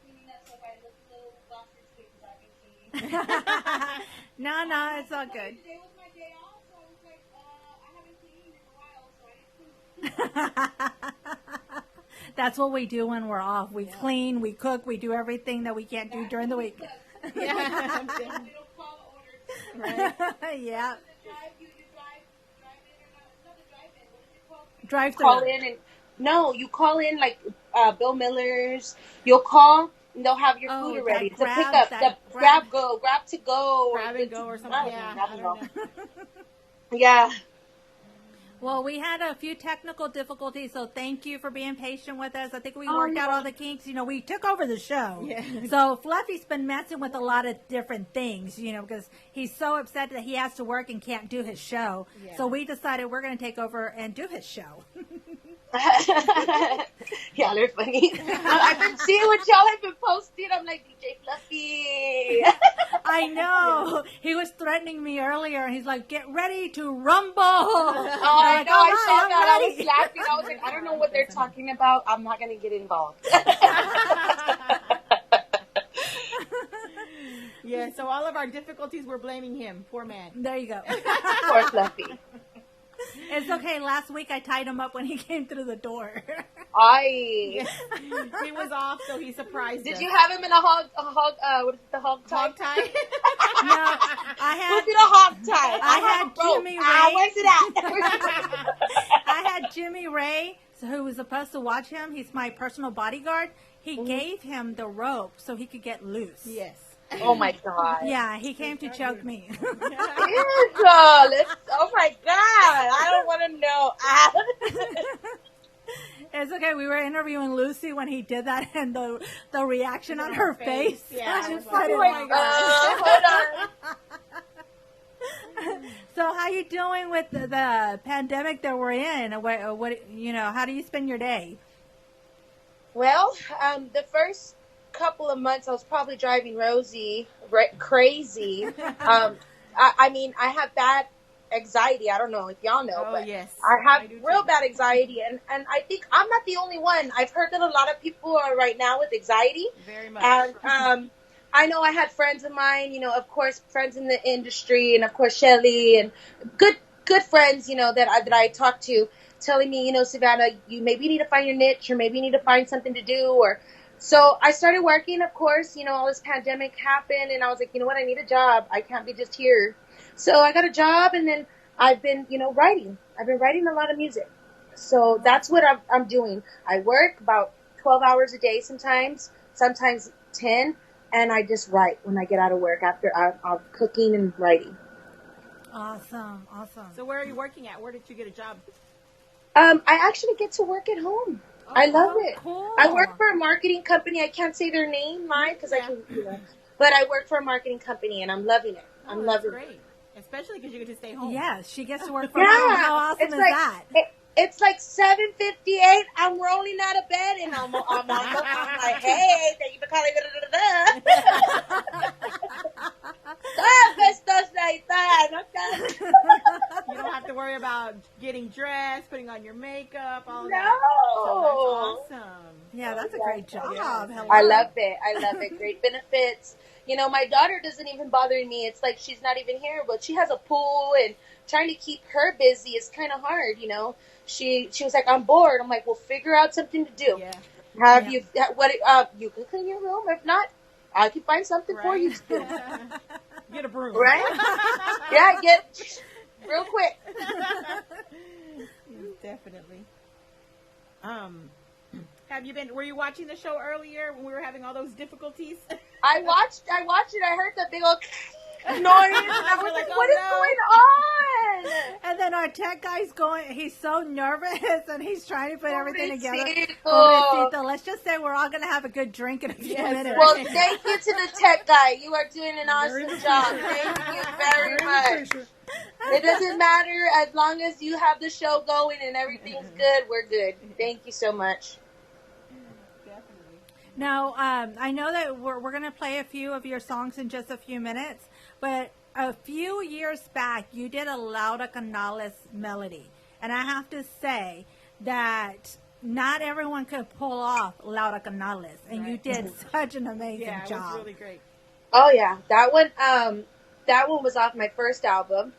so if I look a little blasted because I've been cleaning. No, it's all good. Today was my day off, so I was like, I haven't cleaned in a while, so I just cleaned. That's what we do when we're off. We clean, we cook, we do everything that we can't do during the week. Yeah. Right. Yeah. Drive through. Call in and no, you call in like Bill Miller's. You'll call and they'll have your food already. It's a pickup, the grab to go, grab and go or something. Yeah, I don't know. Yeah. Well, we had a few technical difficulties, so thank you for being patient with us. I think we worked out all the kinks. You know, we took over the show. Yeah. So Fluffy's been messing with a lot of different things, you know, because he's so upset that he has to work and can't do his show. Yeah. So we decided we're going to take over and do his show. Y'all are funny. I've been seeing what y'all have been posting. I'm like, DJ Fluffy. I know. He was threatening me earlier, and he's like, get ready to rumble. Oh, I know. I saw that. I was laughing. I was like, I don't know what they're talking about. I'm not going to get involved. Yeah, so all of our difficulties, we're blaming him. Poor man. There you go. Poor Fluffy. It's okay. Last week I tied him up when he came through the door. He was off, so he surprised us. Did you have him in a hog, what is it, the hog tie? Hog tie? No, I had. Was it a hog tie? I had Jimmy Ray. Where's it at? I had Jimmy Ray, who was supposed to watch him. He's my personal bodyguard. He gave him the rope so he could get loose. Yes. Oh my God. Yeah, he came to choke me. Oh my God. I don't want to know. It's okay. We were interviewing Lucy when he did that, and the reaction on her face. Yeah. Just Oh my God. Hold on. So how you doing with the pandemic that we're in? What how do you spend your day? Well, the first couple of months I was probably driving Rosie crazy. I mean, I have bad anxiety. I don't know if y'all know, Oh, but yes. I have do real too. bad anxiety, and I think I'm not the only one. I've heard that a lot of people are right now with anxiety. Very much. And I know I had friends of mine, of course, friends in the industry, and of course Shelly, and good friends, that I talked to, telling me, Savannah, you maybe need to find your niche, or maybe you need to find something to do, or so I started working. Of course, all this pandemic happened, and I was like, you know what, I need a job. I can't be just here. So I got a job, and then I've been, writing. I've been writing a lot of music. So that's what I'm doing. I work about 12 hours a day sometimes 10, and I just write when I get out of work after I'm cooking and writing. Awesome. So where are you working at? Where did you get a job? I actually get to work at home. I love it. Cool. I work for a marketing company. I can't say their name live because I can, but I work for a marketing company, and I'm loving it. I'm loving great. Especially because you get to stay home. Yes, she gets to work from home. How awesome is that? It's like 7:58. I'm rolling out of bed, and I'm like, hey, thank you for calling. You don't have to worry about getting dressed, putting on your makeup, all that. No. So that's awesome. Yeah, that's a great job. Hello. I love it. Great benefits. My daughter doesn't even bother me. It's like she's not even here, but she has a pool, and trying to keep her busy is kind of hard, She was like, I'm bored. I'm like, well, figure out something to do. Yeah. You can clean your room. If not, I can find something for you to do. Get a broom. Right? Yeah, get real quick. Definitely. Were you watching the show earlier when we were having all those difficulties? I watched it. I heard the big old noise, and I was like, what is going on? And then our tech guy's he's so nervous, and he's trying to put everything together. Pobrecito. Let's just say we're all going to have a good drink in a few minutes. Well, thank you to the tech guy. You are doing an awesome job. Thank you very much. It doesn't matter. As long as you have the show going and everything's good, we're good. Thank you so much. Now, I know that we're going to play a few of your songs in just a few minutes, but a few years back, you did a Laura Canales melody. And I have to say that not everyone could pull off Laura Canales, and you did such an amazing job. Yeah, it was really great. Oh, yeah. That one was off my first album,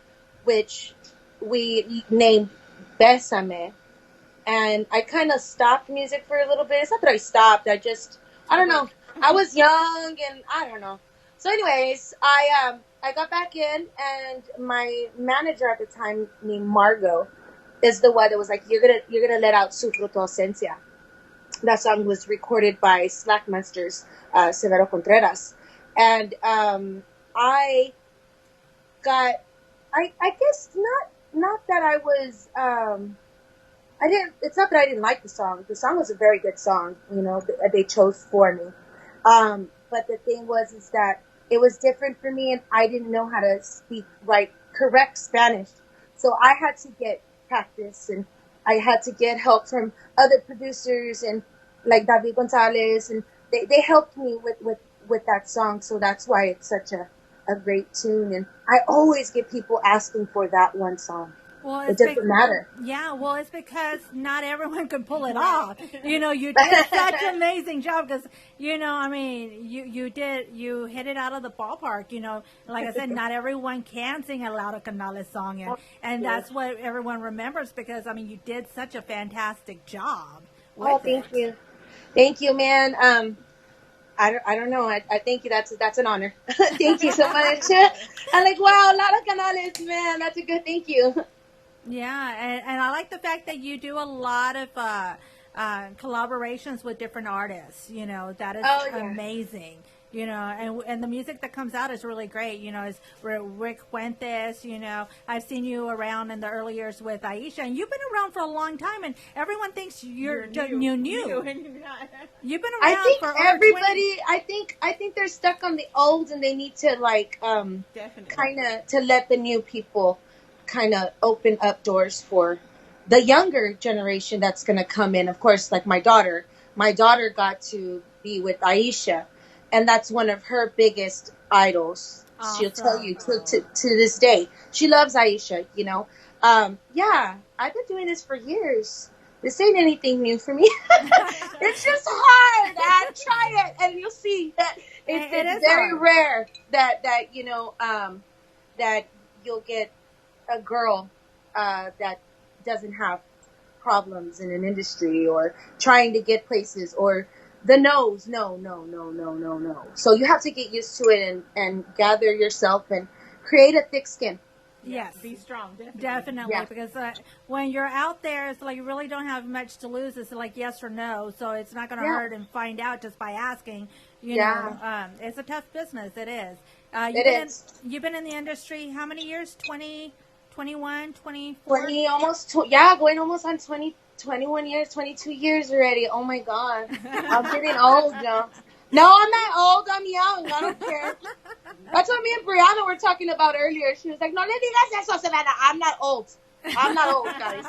which we named Bésame. And I kind of stopped music for a little bit. It's not that I stopped. I don't know. I was young, and I don't know. So anyways, I got back in, and my manager at the time, named Margot, is the one that was like, you're gonna let out Sufro tu ausencia. That song was recorded by Slackmaster's Severo Contreras. And I guess not that I was it's not that I didn't like the song. The song was a very good song, they chose for me. But the thing is that it was different for me, and I didn't know how to speak correct Spanish. So I had to get practice, and I had to get help from other producers, and like David Gonzalez, and they helped me with that song. So that's why it's such a great tune. And I always get people asking for that one song. Well, it doesn't matter. Yeah, well, it's because not everyone can pull it off. You did such an amazing job because, you hit it out of the ballpark. Like I said, not everyone can sing a Laura Canales song, and that's what everyone remembers because, you did such a fantastic job. Thank you. Thank you, man. I don't know. I thank you. That's an honor. Thank you so much. I'm like, wow, Laura Canales, man. That's a good thank you. Yeah, and I like the fact that you do a lot of collaborations with different artists. That is amazing. And the music that comes out is really great. It's Rick Fuentes. I've seen you around in the early years with Aisha, and you've been around for a long time, and everyone thinks you're new. And you're not. You've been around for over everybody. 20. I think they're stuck on the old, and they need to kind of to let the new people kind of open up doors for the younger generation that's going to come in. Of course, like my daughter got to be with Aisha, and that's one of her biggest idols. She'll tell Awesome. you to this day. She loves Aisha, you know. Yeah, I've been doing this for years. This ain't anything new for me. It's just hard. Try it, and you'll see that It it's is very hard. rare that you know that you'll get a girl that doesn't have problems in an industry or trying to get places or the no's. No, no, no, no, no, no. So you have to get used to it and gather yourself and create a thick skin. Yes. Be strong. Definitely, Yeah. because when you're out there, it's like you really don't have much to lose. It's like yes or no, so it's not going to Yeah. hurt and find out just by asking. You Yeah. know, it's a tough business. It is. You've been in the industry how many years? 20, 21, 24? 20, going almost on 20, 21 years, 22 years already. Oh my God. I'm getting old now. No, I'm not old. I'm young. I don't care. That's what me and Brianna were talking about earlier. She was like, no le digas eso, Savannah. I'm not old. I'm not old, guys.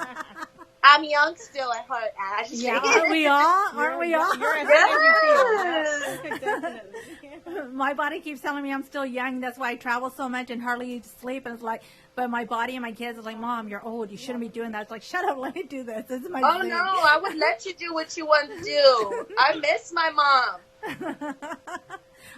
I'm young still at heart, Ash. Yeah, aren't we all? Aren't we all? You're as young as you feel. Yes. Definitely. My body keeps telling me I'm still young. That's why I travel so much and hardly sleep. And it's like, but my body and my kids are like, Mom, you're old. You shouldn't be doing that. It's like, shut up. Let me do this. This is my Oh thing. no, I would let you do what you want to do. I miss my mom.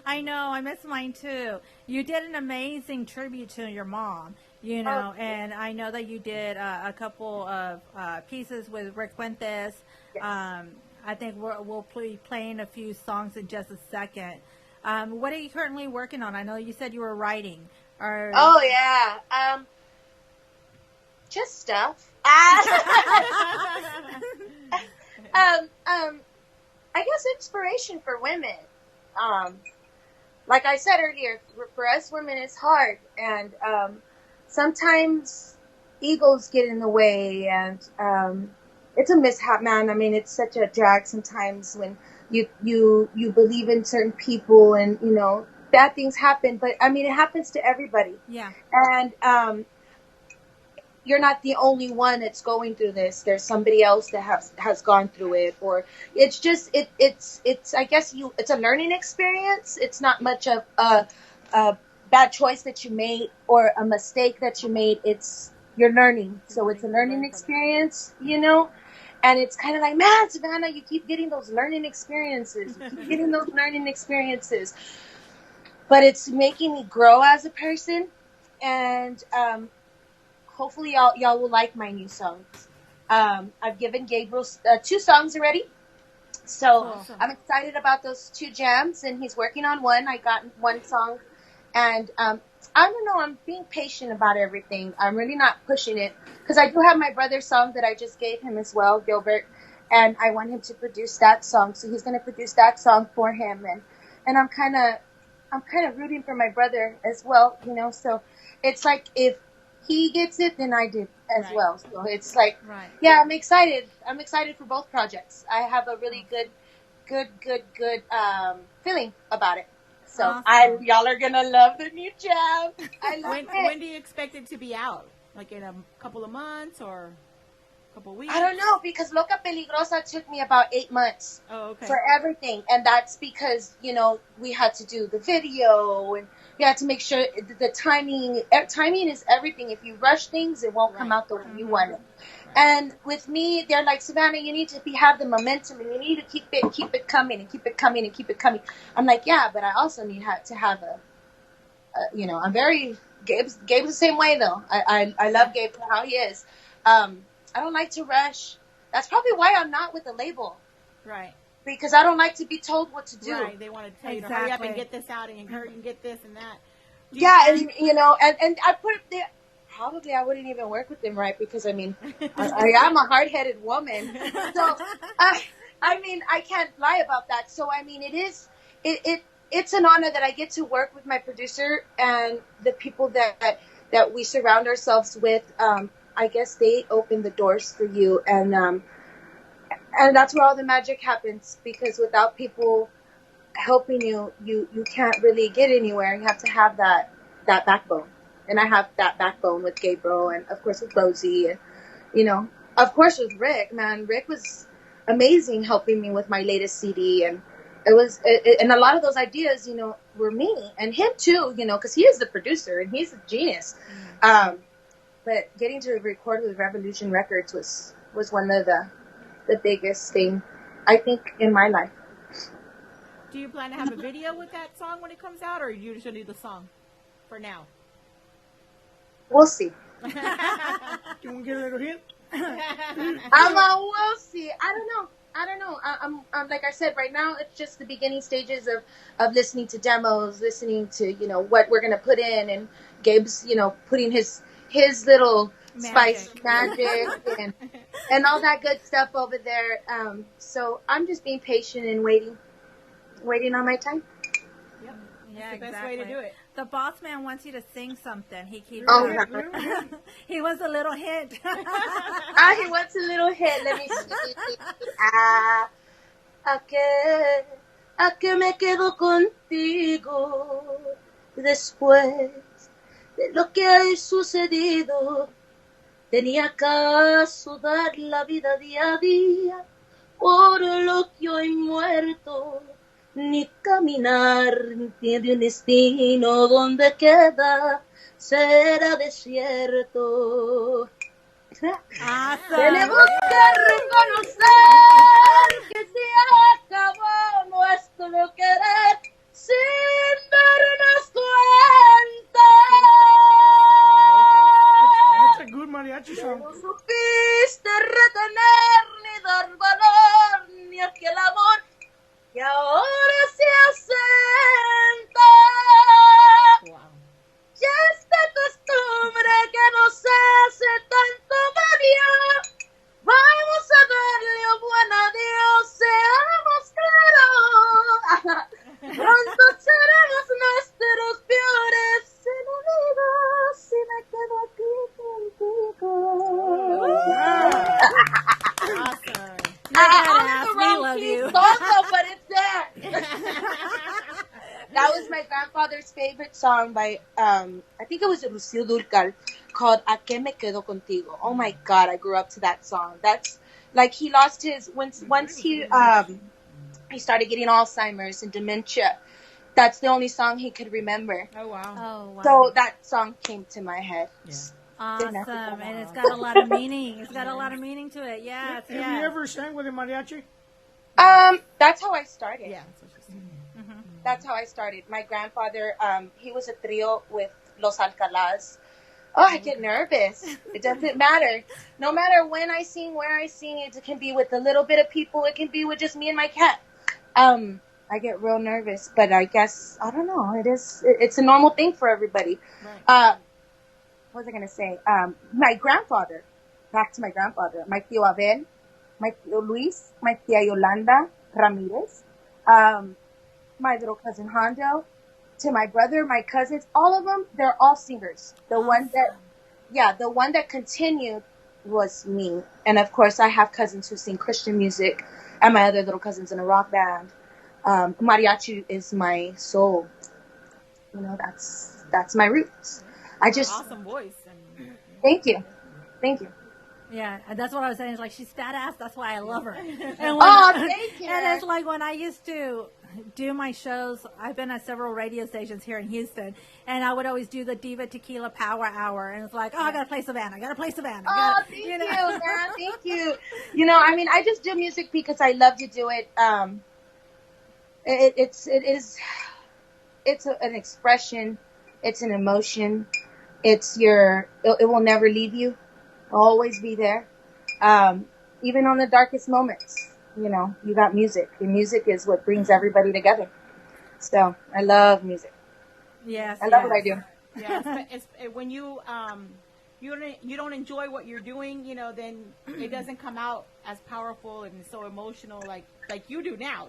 I know. I miss mine too. You did an amazing tribute to your mom, you know, and I know that you did a couple of pieces with Rick Fuentes. Yes. I think we'll be playing a few songs in just a second. What are you currently working on? I know you said you were writing. Or Oh yeah. Just stuff. I guess inspiration for women. Like I said earlier, for us women, it's hard, and sometimes egos get in the way, and it's a mishap, man. I mean, it's such a drag sometimes when you believe in certain people, and you know bad things happen. But I mean, it happens to everybody. Yeah. And you're not the only one that's going through this. There's somebody else that has gone through it, or it's just it's I guess it's a learning experience. It's not much of a bad choice that you made or a mistake that you made. You're learning, so it's a learning experience, you know. And it's kind of like, man, Savannah, you keep getting those learning experiences. You keep getting those learning experiences, but it's making me grow as a person, and hopefully y'all will like my new songs. I've given Gabriel 2 songs already. So Awesome. I'm excited about those 2 jams, and he's working on one. I got 1 song, and I don't know, I'm being patient about everything. I'm really not pushing it, because I do have my brother's song that I just gave him as well, Gilbert, and I want him to produce that song. So he's going to produce that song for him, and I'm kind of rooting for my brother as well, you know. So it's like if he gets it, then I did as well. So it's like, yeah, I'm excited. I'm excited for both projects. I have a really good feeling about it. So Awesome. y'all are gonna love the new jam. I love it. When do you expect it to be out? Like in a couple of months or a couple of weeks? I don't know, because Loca Peligrosa took me about 8 months Oh, okay. for everything, and that's because you know we had to do the video and we had to make sure the timing. Timing is everything. If you rush things, it won't come out the way you want it. And with me, they're like, Savannah, you need to have the momentum, and you need to keep it coming, and keep it coming, and keep it coming. I'm like, yeah, but I also need to have a you know, I'm very Gabe's the same way though. I love Gabe for how he is. I don't like to rush. That's probably why I'm not with the label. Right. Because I don't like to be told what to do. Right. They want to tell you to hurry up and get this out, and hurry and get this and that. Yeah, and you know, and I put it there. Probably I wouldn't even work with them, right? Because I mean, I am a hard-headed woman, so I mean, I can't lie about that. So I mean, it's an honor that I get to work with my producer and the people that we surround ourselves with. I guess they open the doors for you, and that's where all the magic happens. Because without people helping you, you can't really get anywhere. You have to have that backbone. And I have that backbone with Gabriel, and of course with Rosie, and you know, of course with Rick. Man, Rick was amazing helping me with my latest CD, and and a lot of those ideas, were me and him too, because he is the producer and he's a genius. But getting to record with Revolution Records was one of the biggest thing, I think, in my life. Do you plan to have a video with that song when it comes out, or you just gonna do the song for now? We'll see. You want to get a little hint? We'll see. I don't know. I'm like I said, right now it's just the beginning stages of listening to demos, listening to what we're gonna put in, and Gabe's putting his little spice magic and all that good stuff over there. So I'm just being patient and waiting on my time. Yep. Yeah, That's the best way to do it. The boss man wants you to sing something. He keeps. He wants a little hint. He wants a little hint. Let me see. A que me quedo contigo después de lo que ha sucedido. Tenía acaso dar la vida día a día por lo que hoy muerto. Ni caminar tiene un destino donde queda será desierto. Tenemos que reconocer que se acabó nuestro querer sin darnos cuenta. That's a good mariachi song. No supiste retener ni dar valor ni aquel amor que ahora se asenta. Wow. Ya esta costumbre que nos hace tanto daño, vamos a darle un buen adiós, seamos claros. Pronto seremos nuestros peores enemigos si me quedo aquí contigo. Awesome. I'm we love you. But it's there. That was my grandfather's favorite song by, I think it was Lucille Dulcal, called A Que Me Quedo Contigo. Oh my God, I grew up to that song. That's, like, he lost his, once he started getting Alzheimer's and dementia, that's the only song he could remember. Oh, wow. Oh, wow. So that song came to my head. Yeah. Awesome. And it's got a lot of meaning. It's got a lot of meaning to it. Yes, Have yes. you ever sang with a mariachi? That's how I started. Yeah. That's what she said. That's how I started. My grandfather, he was a trio with Los Alcalás. Oh, I get nervous. It doesn't matter. No matter when I sing, where I sing, it can be with a little bit of people. It can be with just me and my cat. I get real nervous, but I guess, I don't know. It's a normal thing for everybody. Right. What was I going to say? My grandfather, back to my grandfather, my tío Abel, my tío Luis, my tía Yolanda Ramirez, my little cousin Hondo, to my brother, my cousins, all of them, they're all singers. The one that continued was me. And of course, I have cousins who sing Christian music, and my other little cousins in a rock band. Mariachi is my soul. That's my roots. Awesome voice. Thank you. Yeah, and that's what I was saying. It's like, she's badass. That's why I love her. And Thank you. And it's like when I used to do my shows, I've been at several radio stations here in Houston, and I would always do the Diva Tequila Power Hour, and it's like, oh, I gotta play Savannah. Thank you, man. Thank you. I just do music because I love to do it. It's an expression. It's an emotion. It will never leave you. It'll always be there. Even on the darkest moments, you got music. And music is what brings everybody together. So I love music. Yes. I love what I do. Yeah. It's when you don't enjoy what you're doing, then it doesn't come out as powerful and so emotional like you do now.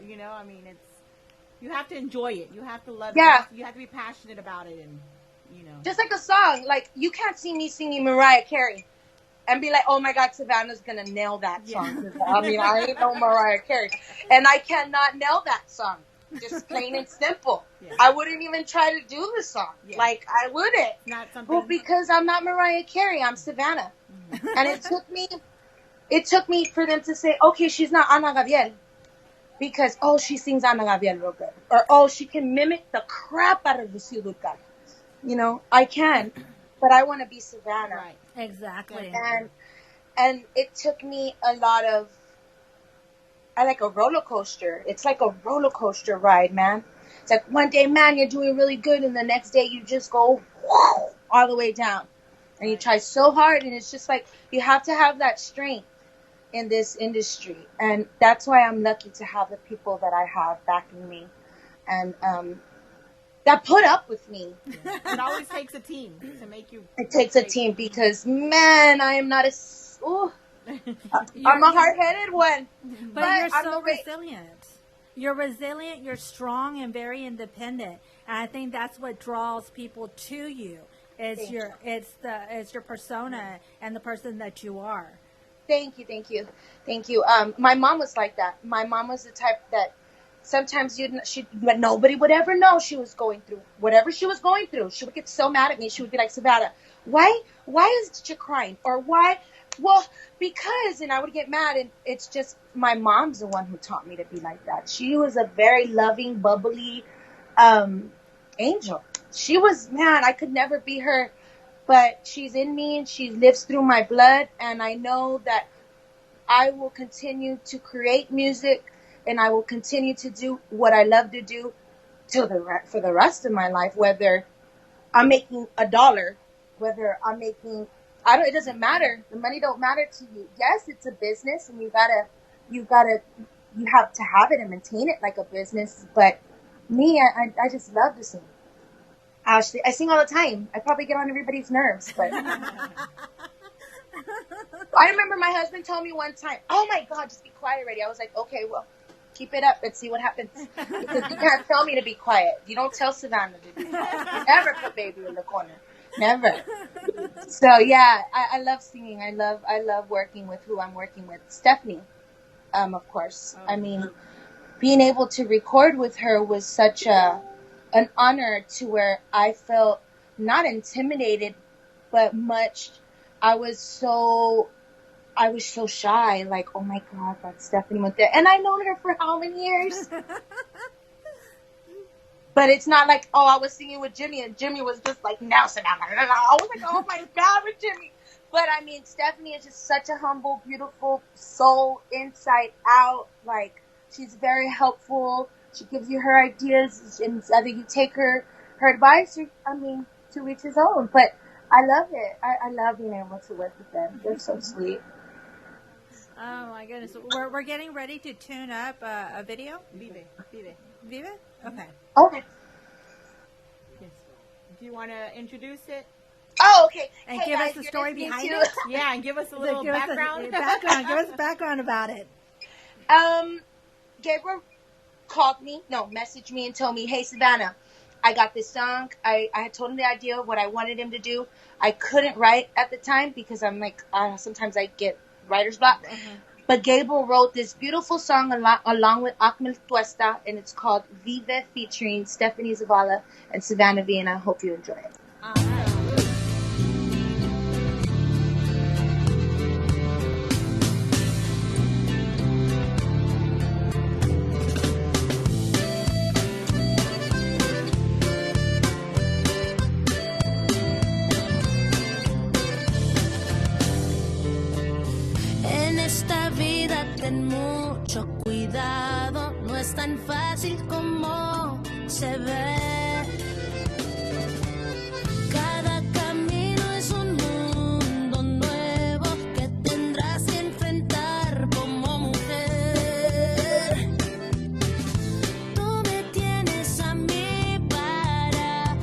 You have to enjoy it. You have to love it. You have to be passionate about it, and just like a song. Like, you can't see me singing Mariah Carey and be like, oh my God, Savannah's gonna nail that song. I ain't no Mariah Carey, and I cannot nail that song. Just plain and simple. Yeah. I wouldn't even try to do the song. Yeah. Like, I wouldn't. Not something. Well, because I'm not Mariah Carey. I'm Savannah. Mm-hmm. And it took me for them to say, okay, she's not Ana Gabriel. because, oh, she sings Ana Gabriel real good, or oh, she can mimic the crap out of Lucio Dulcal. You know, I can, but I want to be Savannah. Right. Exactly. And it took me a lot of, I like a roller coaster. It's like a roller coaster ride, man. It's like one day, man, you're doing really good, and the next day you just go whoa, all the way down. And you try so hard, and it's just like you have to have that strength in this industry. And that's why I'm lucky to have the people that I have backing me and that put up with me. It always takes a team to make you. It takes a team because, man, I am not a... Ooh, I'm a hard-headed one. But you're I'm so resilient. You're resilient, you're strong, and very independent. And I think that's what draws people to you. It's your persona and the person that you are. Thank you. My mom was like that. My mom was the type that sometimes but nobody would ever know she was going through whatever she was going through. She would get so mad at me. She would be like, Savannah, why is you crying? Or why? Well, because, and I would get mad, and it's just my mom's the one who taught me to be like that. She was a very loving, bubbly angel. She was, man, I could never be her, but she's in me and she lives through my blood, and I know that I will continue to create music and I will continue to do what I love to do for the rest of my life, whether I'm making $1, whether I'm making, it doesn't matter. The money don't matter to you. Yes, it's a business and you have to have it and maintain it like a business. But me, I just love to sing. Actually, I sing all the time. I probably get on everybody's nerves, but I remember my husband told me one time, oh my God, just be quiet already. I was like, okay, well, keep it up. Let's see what happens. Because you can't tell me to be quiet. You don't tell Savannah to be quiet. You never put baby in the corner. Never. So yeah, I love singing. I love working with who I'm working with. Stephanie, of course. I mean, being able to record with her was such an honor to where I felt not intimidated, but much. I was so shy. Like, oh my God, that's Stephanie went there, and I known her for how many years? But it's not like, oh, I was singing with Jimmy, and Jimmy was just like, now sit down. I was like, oh my God, with Jimmy. But I mean, Stephanie is just such a humble, beautiful soul, inside out. Like, she's very helpful. She gives you her ideas, and either you take her advice, or, I mean, to each his own. But I love it. I love being able to work with them. They're so sweet. Oh my goodness. We're getting ready to tune up a video. Vive. Okay. Okay. Yes. Do you want to introduce it? Oh, okay. And hey give guys, us the you're story listening behind to- it. Yeah, and give us a little background. Give us a background about it. Gabriel messaged me and told me, hey, Savannah, I got this song. I had told him the idea of what I wanted him to do. I couldn't write at the time because I'm like, sometimes I get writer's block. Mm-hmm. But Gabriel wrote this beautiful song along with Akmel Tuesta, and it's called Vive, featuring Stephanie Zavala and Savannah V, and I hope you enjoy it. En esta vida ten mucho cuidado, no es tan fácil como se ve. Cada camino es un mundo nuevo que tendrás que enfrentar como mujer. Tú me tienes a mí para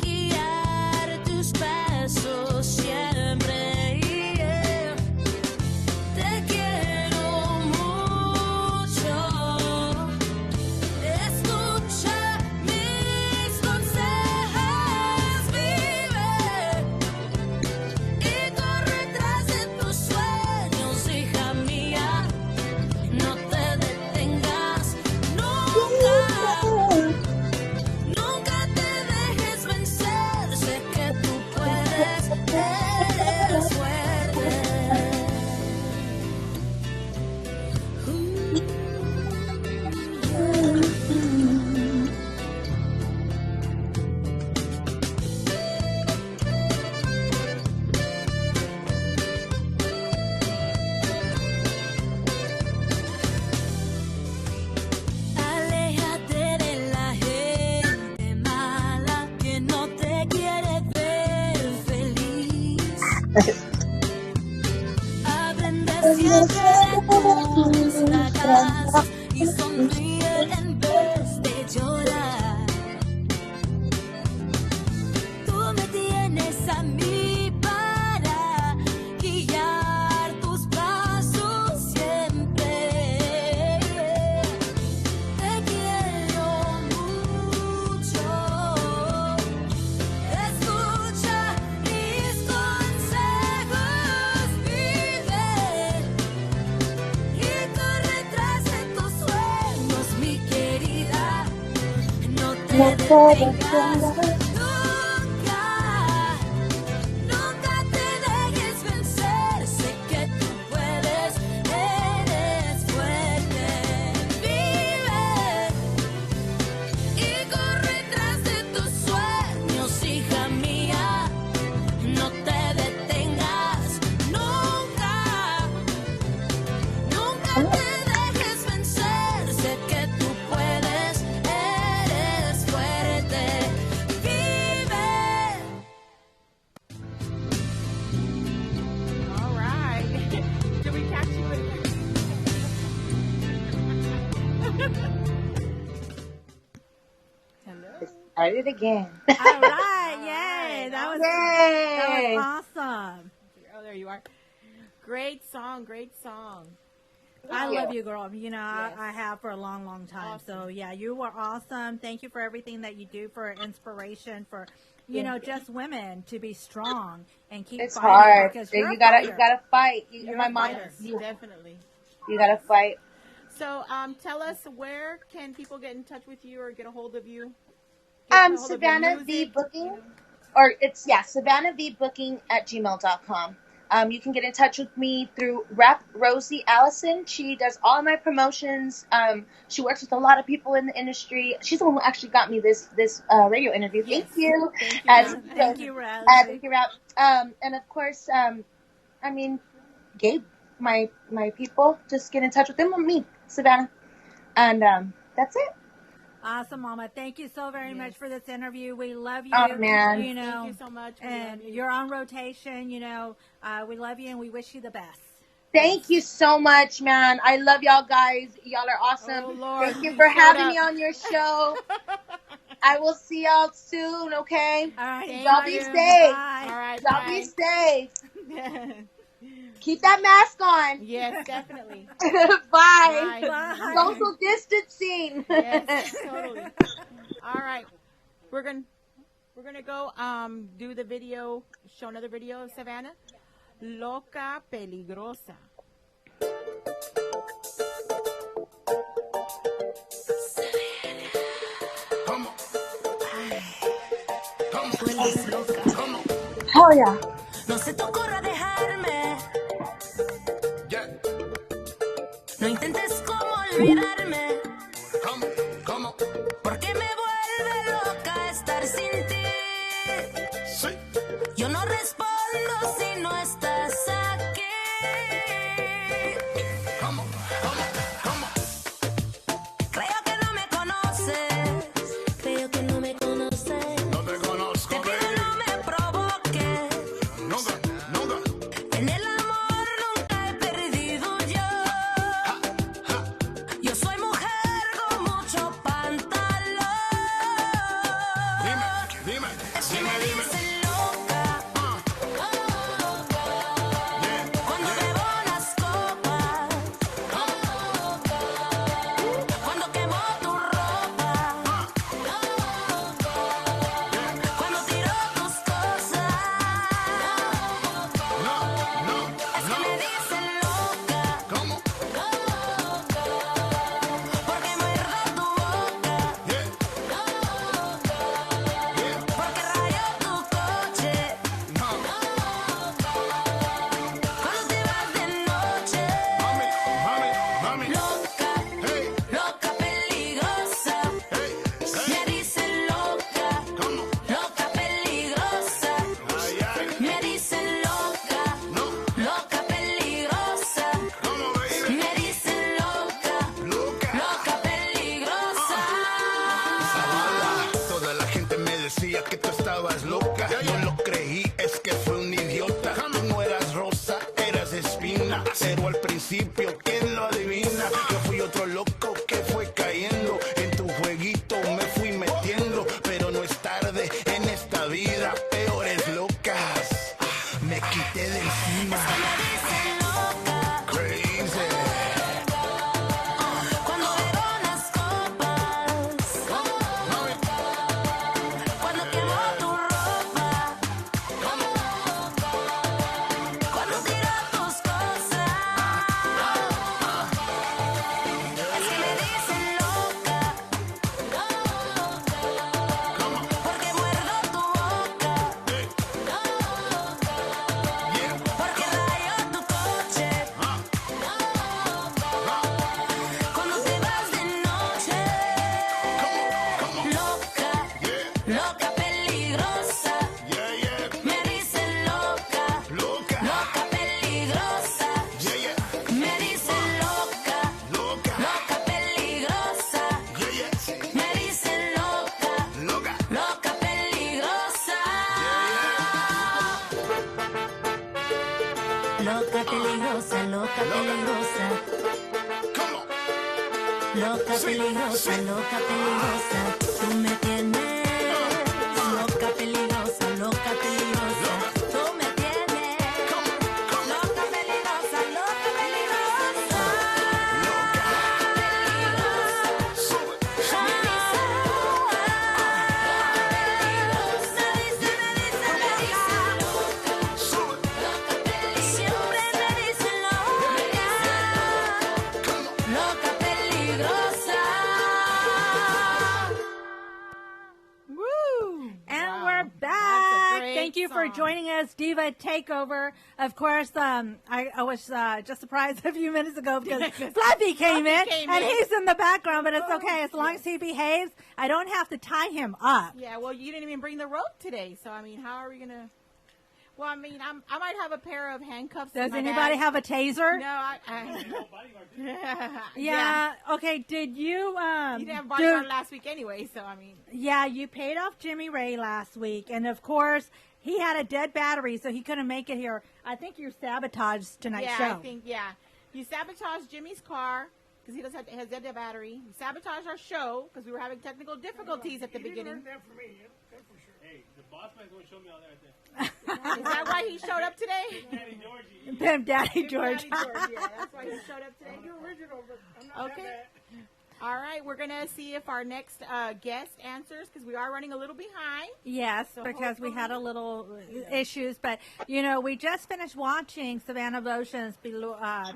guiar tus pasos siempre. Te quiero mucho, escucha mis Aprende siempre de tus fracasos y sonríe en vez de llorar. Tú me tienes a mí para guiar tus pasos siempre. Te quiero mucho. Escucha mis consejos, vive y corre tras de tus sueños, mi querida. No te detengas nunca, nunca te dejes vencer. Sé que tú puedes, eres fuerte. Vive y corre tras de tus sueños, hija mía. No te detengas nunca, nunca te dejes vencer. Sé que tú puedes, eres fuerte. Vive. All right. Did we catch you with Hello. Started again. All right, yay! That Yay! was awesome. Oh, there you are. Great song, great song. I you. love you, girl. You know, Yes. I have for a long, long time. So, yeah, you were awesome. Thank you for everything that you do for inspiration for, you know, just women to be strong and keep It's fighting. hard. Because You you're a gotta fighter. fight. You're My a mom, fighter. Definitely. you gotta fight. So, tell us, where can people get in touch with you or get a hold of you? Get a hold of your Savannah V music, Booking, you know? or it's Savannah V Booking at gmail.com. You can get in touch with me through Rap Rosie Allison. She does all my promotions. She works with a lot of people in the industry. She's the one who actually got me this radio interview. Yes. Thank you. Thank you. As- ma'am. Thank you, Rosie. Thank you, Rap. And of course, I mean, Gabe, my people, just get in touch with them with me, Savannah. And that's it. Awesome, Mama. Thank you so very much for this interview. We love you. Oh, man. You know, Thank you so much. We and love you. you're on rotation. You know, we love you and we wish you the best. Thank you so much, man. I love y'all guys. Y'all are awesome. Oh, Lord. Thank you You for showed having up. me on your show. I will see y'all soon, okay? All right. Thank Y'all be you. safe. Bye. All right. Y'all be Bye. safe. Keep that mask on. Yes, definitely. Bye. Bye. Social distancing. Yes, totally. All right. We're gonna go do the video, show another video of Savannah. Loca Peligrosa. Hueles loca. Oh, yeah. No se te ocurra dejarme. No intentes como olvidarme. Porque me vuelve loca estar sin ti. Yo no respondo si no estás aquí. Creo que no me conoces. Creo que no me conoces. Te pido no me provoques. En el amor nunca he perdido yo. Yo soy mujer con mucho pantalón. Si me dicen loca, cuando bebo unas principio. ¿Quién lo adivina? Que fui otro loco que fue cayendo. En tu jueguito me fui metiendo. Pero no es tarde en esta vida. Peores locas me quité de encima. Crazy. Cuando bebo unas copas, cuando quemo tu ropa, cuando tiro tus cosas, es que me dicen loca, porque muerdo tu boca, porque rayo tu coche. Cuando te vas de noche, loca, loca peligrosa, me dicen loca, loca peligrosa, me dicen loca, loca peligrosa, me dicen loca, loca peligrosa, loca peligrosa, loca peligrosa. Loca peligrosa, loca peligrosa, tú me tienes. Loca peligrosa, loca peligrosa, tú me tienes. Loca peligrosa, loca peligrosa. Siempre me dicen loca peligrosa. Woo! And Wow. we're That's a back. great Thank you for song. joining us, Diva Takeover. Of course, I was just surprised a few minutes ago because Fluffy came in came and in. he's in the background, but it's okay. As long as he behaves, I don't have to tie him up. Yeah, well, you didn't even bring the rope today, so I mean, how are we gonna? Well, I mean, I might have a pair of handcuffs. in Does my anybody bag. have a taser? No, I Yeah. Okay. Did you You didn't have bodyguard last week anyway, so I mean. Yeah, you paid off Jimmy Ray last week, and of course he had a dead battery, so he couldn't make it here. I think you sabotaged tonight's Yeah, show. I think you sabotaged Jimmy's car because he doesn't has dead battery. You sabotaged our show because we were having technical difficulties at the beginning. That for me, that's for sure. Hey, the boss man's going to show me all that right there. Is that why he showed up today? Daddy Georgie. Pimp Daddy George. Daddy George, yeah, that's why he showed up today. You're original, but I'm not Okay. that All right, we're gonna see if our next guest answers because we are running a little behind. Yes, So because we had a hopefully- little issues, but you know, we just finished watching Savannah Ocean's Loca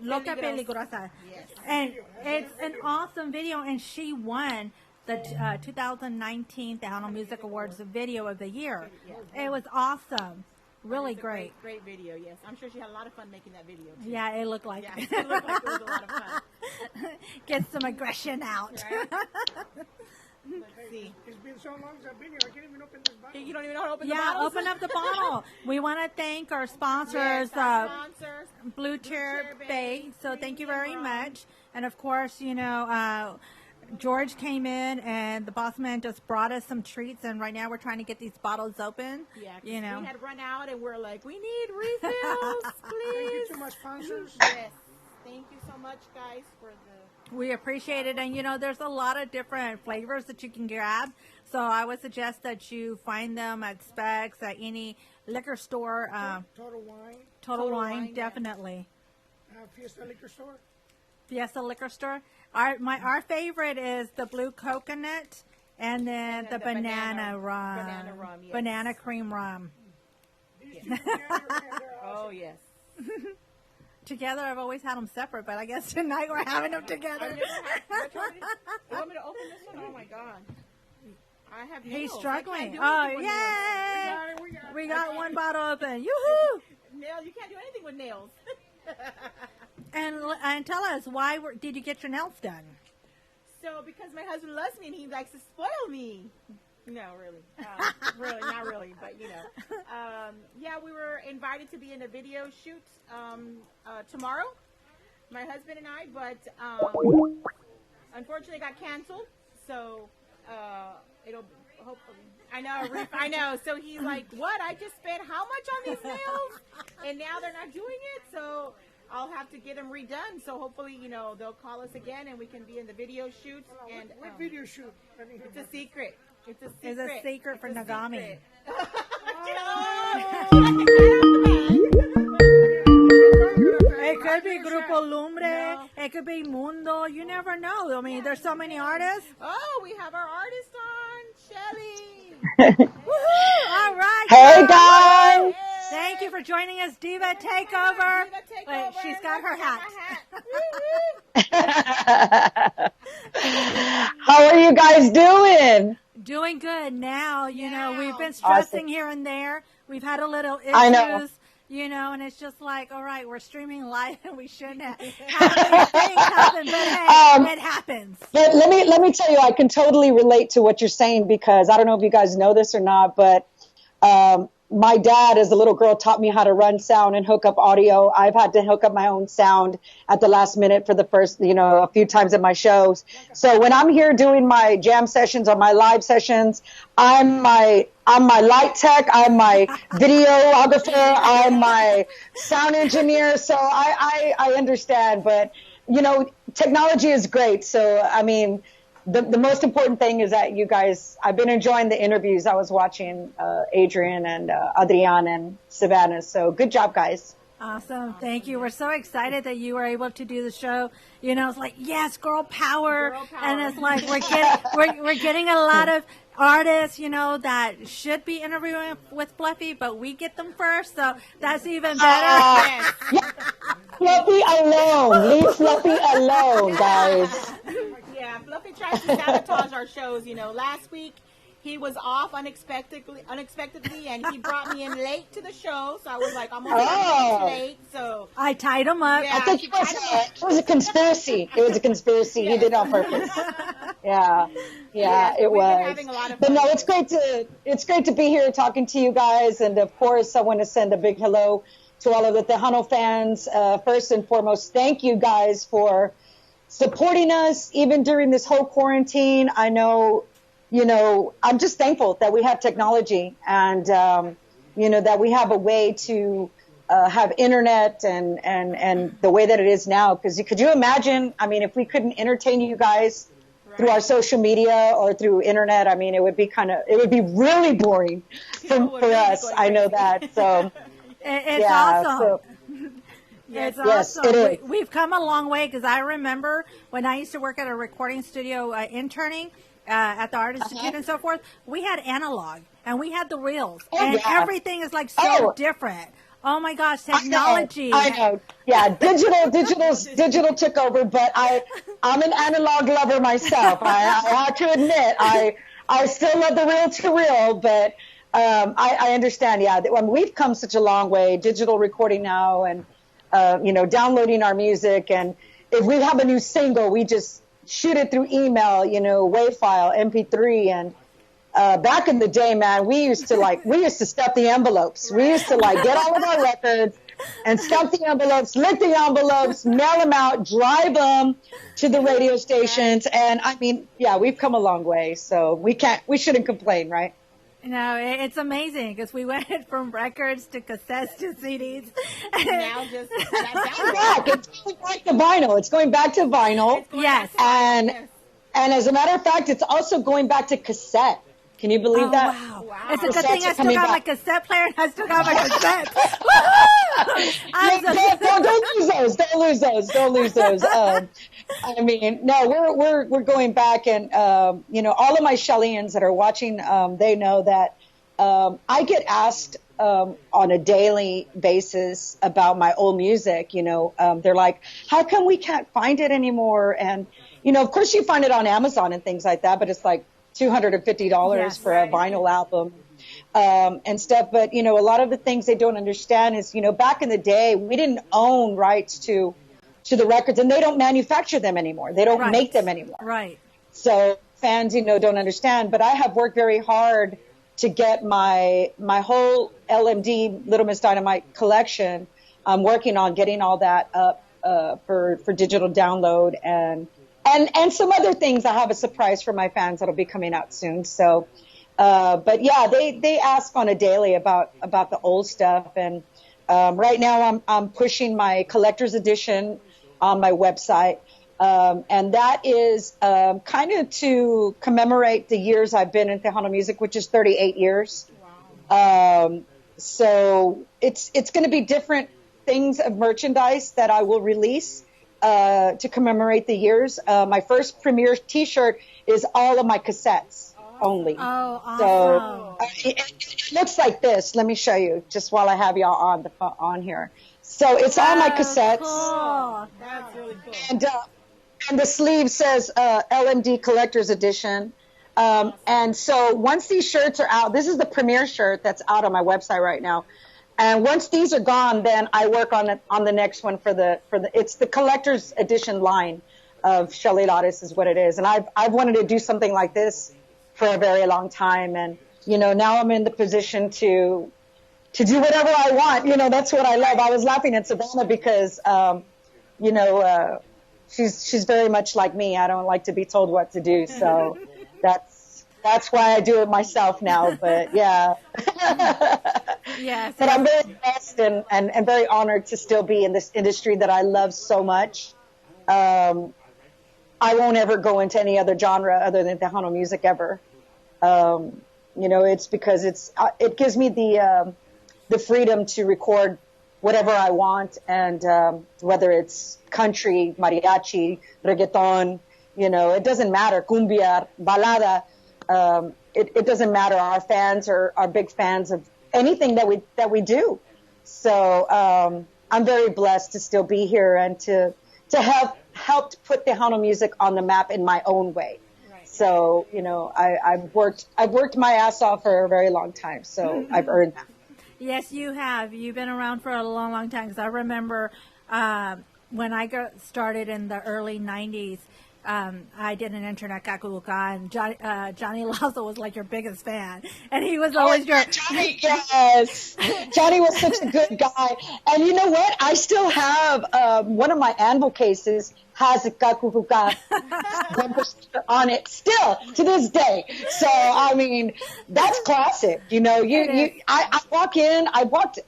Loca Peligrosa. Peligrosa. Yes. And it's an awesome video, and she won the 2019 Tejano Music Awards Video of the Year. It was awesome. Really It's a great. great video. Yes, I'm sure she had a lot of fun making that video. Too. Yeah, it looked like Yeah, it looked like it was a lot of fun. Get some aggression out. Right? Let's see. It's been so long since I've been here, I can't even open this bottle. You don't even know how to open the Yeah, bottles? open up the bottle. We want to thank our sponsors, Yes, our sponsors. Blue Chair Chair Bay. Bay, So thank you very Premium much. And of course, you know, George came in and the boss man just brought us some treats. And right now we're trying to get these bottles open. Yeah, 'cause you know. we had run out and we're like, we need refills, Thank you please. to my sponsors. Yes, thank you so much, guys, for the. We appreciate it. And, you know, there's a lot of different flavors that you can grab. So I would suggest that you find them at Specs, at any liquor store. Total Wine, Total Wine, Wine, yeah. definitely. Fiesta Liquor Store. Fiesta Liquor Store. Our favorite is the blue coconut and then the banana rum. Banana rum, yes. Banana cream rum. These two together, man, they're Oh awesome. yes. Together, I've always had them separate, but I guess tonight we're having them together. I've never had. Which one? You want me to open this one? Oh my god. I have nails. He's I struggling. can't do Oh, anything with yay! nails. We got one bottle open. Yoo-hoo! Nail. You can't do anything with nails. And tell us, why did you get your nails done? So because my husband loves me and he likes to spoil me. No, really. Really, not really, but you know. Yeah, we were invited to be in a video shoot tomorrow, my husband and I, but unfortunately it got canceled. So it'll hopefully. I know. So he's like, "What? I just spent how much on these nails, and now they're not doing it." So I'll have to get them redone. So hopefully, they'll call us again and we can be in the video shoots. And What video shoot? it's a secret. It's a secret. It's a secret for Nagami. It could be Grupo Lumbre. No. It could be Mundo. You never know. I mean, there's so many artists. Oh, we have our artist on, Shelly. All right. Hey guys! Thank you for joining us, Diva Takeover. Diva Takeover. Wait, she's got her hat. How are you guys doing? Doing good now. We've been stressing here and there. We've had a little issues. I know. And it's just like, all right, we're streaming live and we shouldn't have these things happen, but hey, it happens. But let me tell you, I can totally relate to what you're saying because I don't know if you guys know this or not, but my dad, as a little girl, taught me how to run sound and hook up audio. I've had to hook up my own sound at the last minute for the first, a few times at my shows. So when I'm here doing my jam sessions or my live sessions, I'm my light tech, I'm my videographer, I'm my sound engineer. So I understand, but technology is great. So, I mean, the most important thing is that you guys, I've been enjoying the interviews. I was watching Adrian and Adrian and Savannah. So good job, guys. Awesome. Thank you. We're so excited that you were able to do the show. It's like, yes, girl power. And it's like we're getting a lot of artists, that should be interviewing with Fluffy, but we get them first. So that's even better. Fluffy alone. Leave Fluffy alone, guys. Yeah, Fluffy tries to sabotage our shows. Last week he was off unexpectedly, and he brought me in late to the show. So I was like, I'm almost late. So I tied him up. I think it was a conspiracy. It was a conspiracy. He did it on purpose. Yeah, it was. But no, it's great to be here talking to you guys, and of course, I want to send a big hello to all of the Tejano fans. First and foremost, thank you guys for supporting us even during this whole quarantine. I know, I'm just thankful that we have technology and, that we have a way to have internet and the way that it is now. Because could you imagine, if we couldn't entertain you guys through our social media or through internet, it would be really boring for us. I know that. So it's awesome. So, It's yes, awesome. it is. We've come a long way because I remember when I used to work at a recording studio interning at the Art Institute and so forth, we had analog and we had the reels and everything is like so different. Oh my gosh, technology. I know. Yeah, digital took over, but I'm an analog lover myself. I have to admit, I still love the reel to reel, but I understand. Yeah, we've come such a long way. Digital recording now and downloading our music, and if we have a new single, we just shoot it through email, WAV file, MP3, and back in the day, man, we used to stuff the envelopes. We used to get all of our records and stuff the envelopes, lick the envelopes, mail them out, drive them to the radio stations, and we've come a long way, so we shouldn't complain, right? No, it's amazing because we went from records to cassettes to CDs. Now just It's going back to vinyl. It's going back to vinyl. Yes. And as a matter of fact, it's also going back to cassette. Can you believe that? Wow. It's a good thing I still got my cassette player and I still got my cassette. Don't lose those. No, we're going back, and all of my Shellians that are watching, they know that I get asked on a daily basis about my old music. They're like, how come we can't find it anymore? And of course you find it on Amazon and things like that, but it's like $250 for a vinyl album and stuff. But a lot of the things they don't understand is back in the day we didn't own rights to the records, and they don't manufacture them anymore. They don't make them anymore. Right. So fans, don't understand. But I have worked very hard to get my whole LMD Little Miss Dynamite collection. I'm working on getting all that up for digital download and some other things. I have a surprise for my fans that'll be coming out soon. So, but yeah, they ask on a daily about the old stuff, and Right now I'm pushing my collector's edition on my website. And that is kind of to commemorate the years I've been in Tejano music, which is 38 years. So it's going to be different things of merchandise that I will release to commemorate the years. My first premiere T-shirt is all of my cassettes only. Oh, awesome. So it looks like this. Let me show you just while I have y'all on here. So it's all my cassettes. Cool. That's really cool. And the sleeve says LMD Collector's Edition. And so once these shirts are out, this is the premiere shirt that's out on my website right now. And once these are gone, then I work on the next one for the it's the Collector's Edition line of Shelly Lares is what it is. And I've wanted to do something like this for a very long time. And, now I'm in the position to do whatever I want. That's what I love. I was laughing at Savannah because, she's very much like me. I don't like to be told what to do. So that's why I do it myself now. But yeah. Yes. But I'm very blessed and very honored to still be in this industry that I love so much. I won't ever go into any other genre other than Tejano music ever. It's because it gives me the freedom to record whatever I want, and whether it's country, mariachi, reggaeton, it doesn't matter, cumbia, balada, it doesn't matter. Our fans are big fans of anything that we do. So I'm very blessed to still be here and to have helped put Tejano music on the map in my own way. Right. So I've worked my ass off for a very long time, so I've earned that. Yes, you have. You've been around for a long, long time. Because I remember when I got started in the early 90s, I did an intern at Kakuluka, and Johnny Lazo was like your biggest fan. And he was always Johnny, yes. Johnny was such a good guy. And you know what? I still have one of my anvil cases has a Kakuluka bumper sticker on it still to this day. So, I mean, that's classic. I walk in,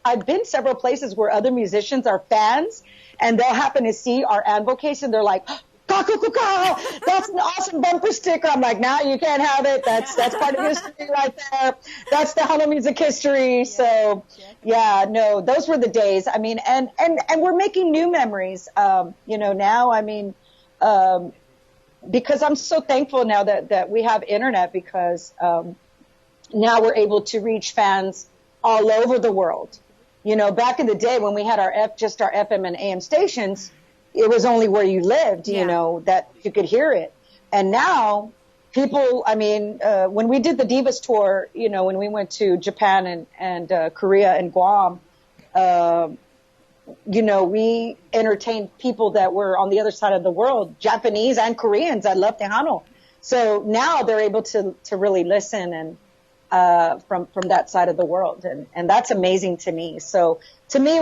I've been several places where other musicians are fans, and they'll happen to see our anvil case, and they're like, Kakukuka, that's an awesome bumper sticker. I'm like, nah, you can't have it. That's part of history right there. That's the Tejano music history. So, yeah, no, those were the days. I mean, and we're making new memories. Now, I mean, because I'm so thankful now that we have internet, because now we're able to reach fans all over the world. Back in the day when we had our FM and AM stations, it was only where you lived, that you could hear it. And now people, I mean, when we did the Divas tour, when we went to Japan and Korea and Guam, we entertained people that were on the other side of the world, Japanese and Koreans that love Tejano. So now they're able to really listen and from that side of the world, and that's amazing to me. So to me,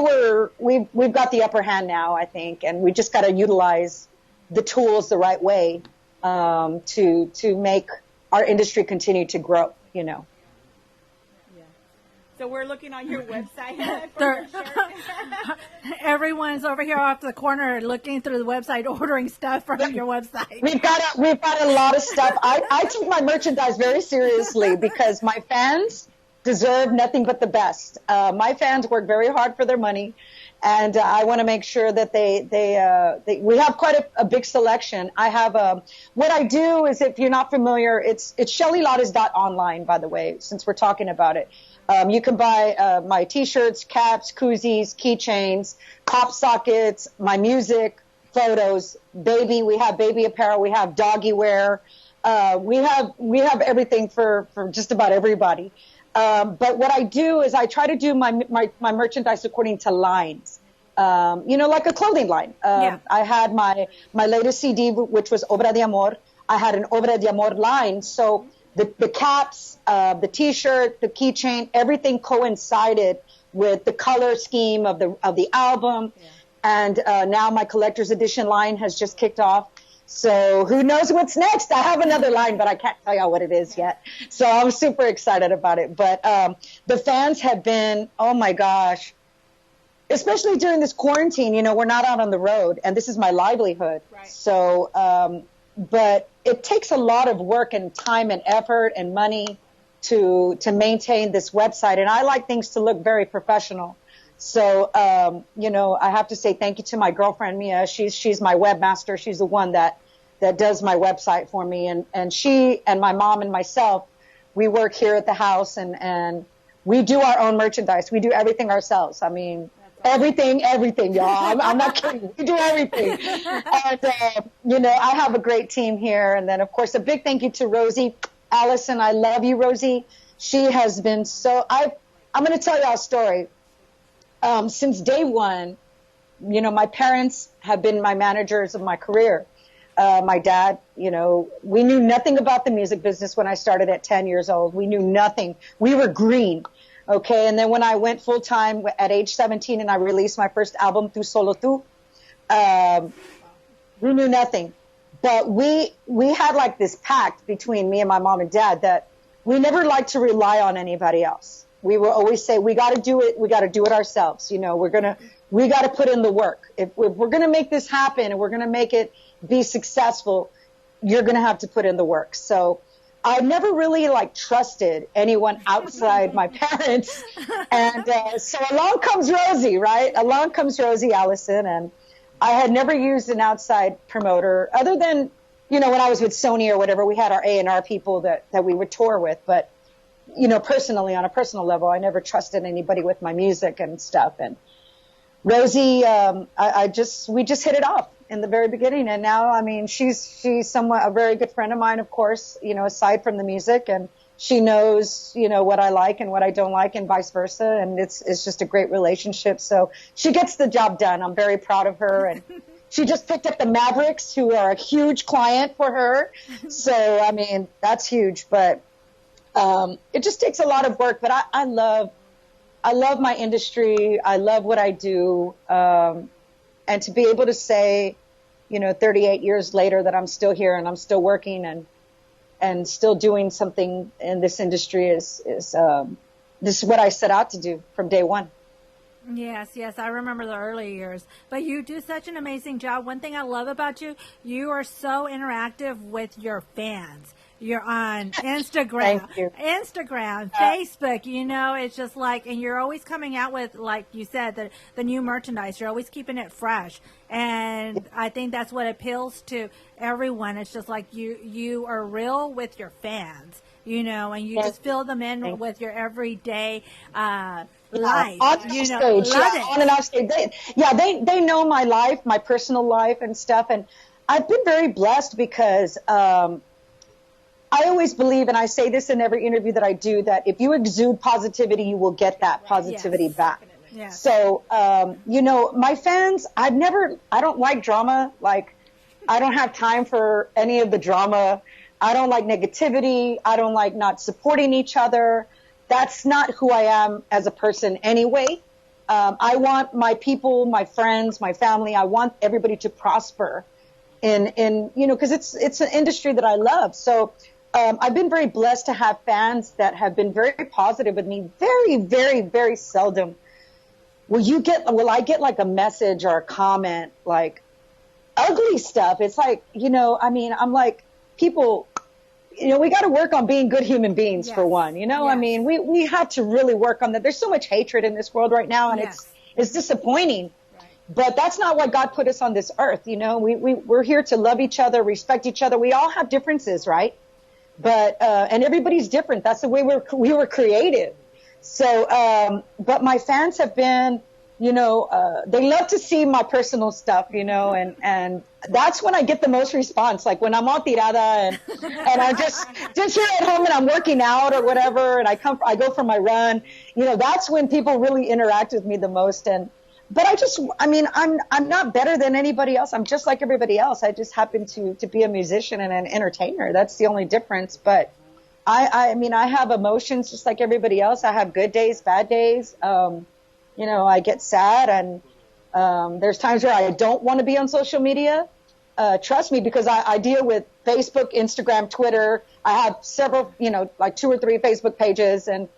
we've got the upper hand now, I think, and we just got to utilize the tools the right way to make our industry continue to grow. So we're looking on your website. For Everyone's over here off the corner looking through the website, ordering stuff from your website. We've got a lot of stuff. I take my merchandise very seriously because my fans deserve nothing but the best. My fans work very hard for their money, and I want to make sure that we have quite a big selection. I have what I do is, if you're not familiar, it's shellylattes.online, by the way, since we're talking about it. You can buy my T-shirts, caps, koozies, keychains, pop sockets, my music, photos, baby. We have baby apparel. We have doggy wear. We have everything for just about everybody. But what I do is I try to do my merchandise according to lines. Like a clothing line. I had my latest CD, which was Obra de Amor. I had an Obra de Amor line, so the caps, the T-shirt, the keychain, everything coincided with the color scheme of the album. Yeah. And now my collector's edition line has just kicked off. So who knows what's next? I have another line, but I can't tell you what it is yet. So I'm super excited about it. But the fans have been, oh my gosh, especially during this quarantine, we're not out on the road, and this is my livelihood. Right. So, but it takes a lot of work and time and effort and money to maintain this website. And I like things to look very professional. So, I have to say thank you to my girlfriend, Mia. She's my webmaster. She's the one that does my website for me. And she and my mom and myself, we work here at the house and we do our own merchandise. We do everything ourselves. I mean, everything, y'all. I'm not kidding. We do everything. And, I have a great team here. And then, of course, a big thank you to Rosie. Allison, I love you, Rosie. She has been I'm going to tell y'all a story. Since day one, my parents have been my managers of my career. My dad, we knew nothing about the music business when I started at 10 years old. We knew nothing. We were green. Okay. And then when I went full time at age 17 and I released my first album, Tu Solo Tu, we knew nothing. But we had like this pact between me and my mom and dad that we never liked to rely on anybody else. We will always say, we got to do it. We got to do it ourselves. We got to put in the work. If we're going to make this happen and we're going to make it be successful, you're going to have to put in the work. So I never really trusted anyone outside my parents. And so along comes Rosie, right? Along comes Rosie Allison. And I had never used an outside promoter other than, when I was with Sony or whatever, we had our A&R people that we would tour with. But, personally, on a personal level, I never trusted anybody with my music and stuff. And Rosie, we just hit it off in the very beginning. And now, I mean, she's somewhat a very good friend of mine, of course, aside from the music, and she knows, what I like and what I don't like and vice versa. And it's just a great relationship. So she gets the job done. I'm very proud of her. And she just picked up the Mavericks, who are a huge client for her. So, I mean, that's huge, but, it just takes a lot of work, but I love my industry. I love what I do. And to be able to say, 38 years later that I'm still here and I'm still working and still doing something in this industry is this is what I set out to do from day one. Yes, I remember the early years. But you do such an amazing job. One thing I love about you, you are so interactive with your fans. You're on Instagram, Facebook, it's just and you're always coming out with, like you said, the new merchandise. You're always keeping it fresh. And I think that's what appeals to everyone. It's just you are real with your fans, and you just fill them in with your everyday, life. On stage, on and off stage. They know my life, my personal life and stuff. And I've been very blessed because, I always believe, and I say this in every interview that I do, that if you exude positivity, you will get that positivity back. Yes. So, my fans, I don't like drama. I don't have time for any of the drama. I don't like negativity. I don't like not supporting each other. That's not who I am as a person anyway. I want my people, my friends, my family, I want everybody to prosper in because it's an industry that I love. So, I've been very blessed to have fans that have been very positive with me. Very, very, very seldom will I get a message or a comment ugly stuff. It's I'm people, we got to work on being good human beings for one, I mean, we have to really work on that. There's so much hatred in this world right now, and it's disappointing. Right. But that's not why God put us on this earth. We're here to love each other, respect each other. We all have differences, right? But, and everybody's different. That's the way we were created. So, but my fans have been, they love to see my personal stuff, and that's when I get the most response. Like when I'm on tirada and I'm just here at home and I'm working out or whatever, and I go for my run, that's when people really interact with me the most. But I'm not better than anybody else. I'm just like everybody else. I just happen to be a musician and an entertainer. That's the only difference. But I have emotions just like everybody else. I have good days, bad days. I get sad, and there's times where I don't want to be on social media. Trust me, because I deal with Facebook, Instagram, Twitter. I have several, 2 or 3 Facebook pages, and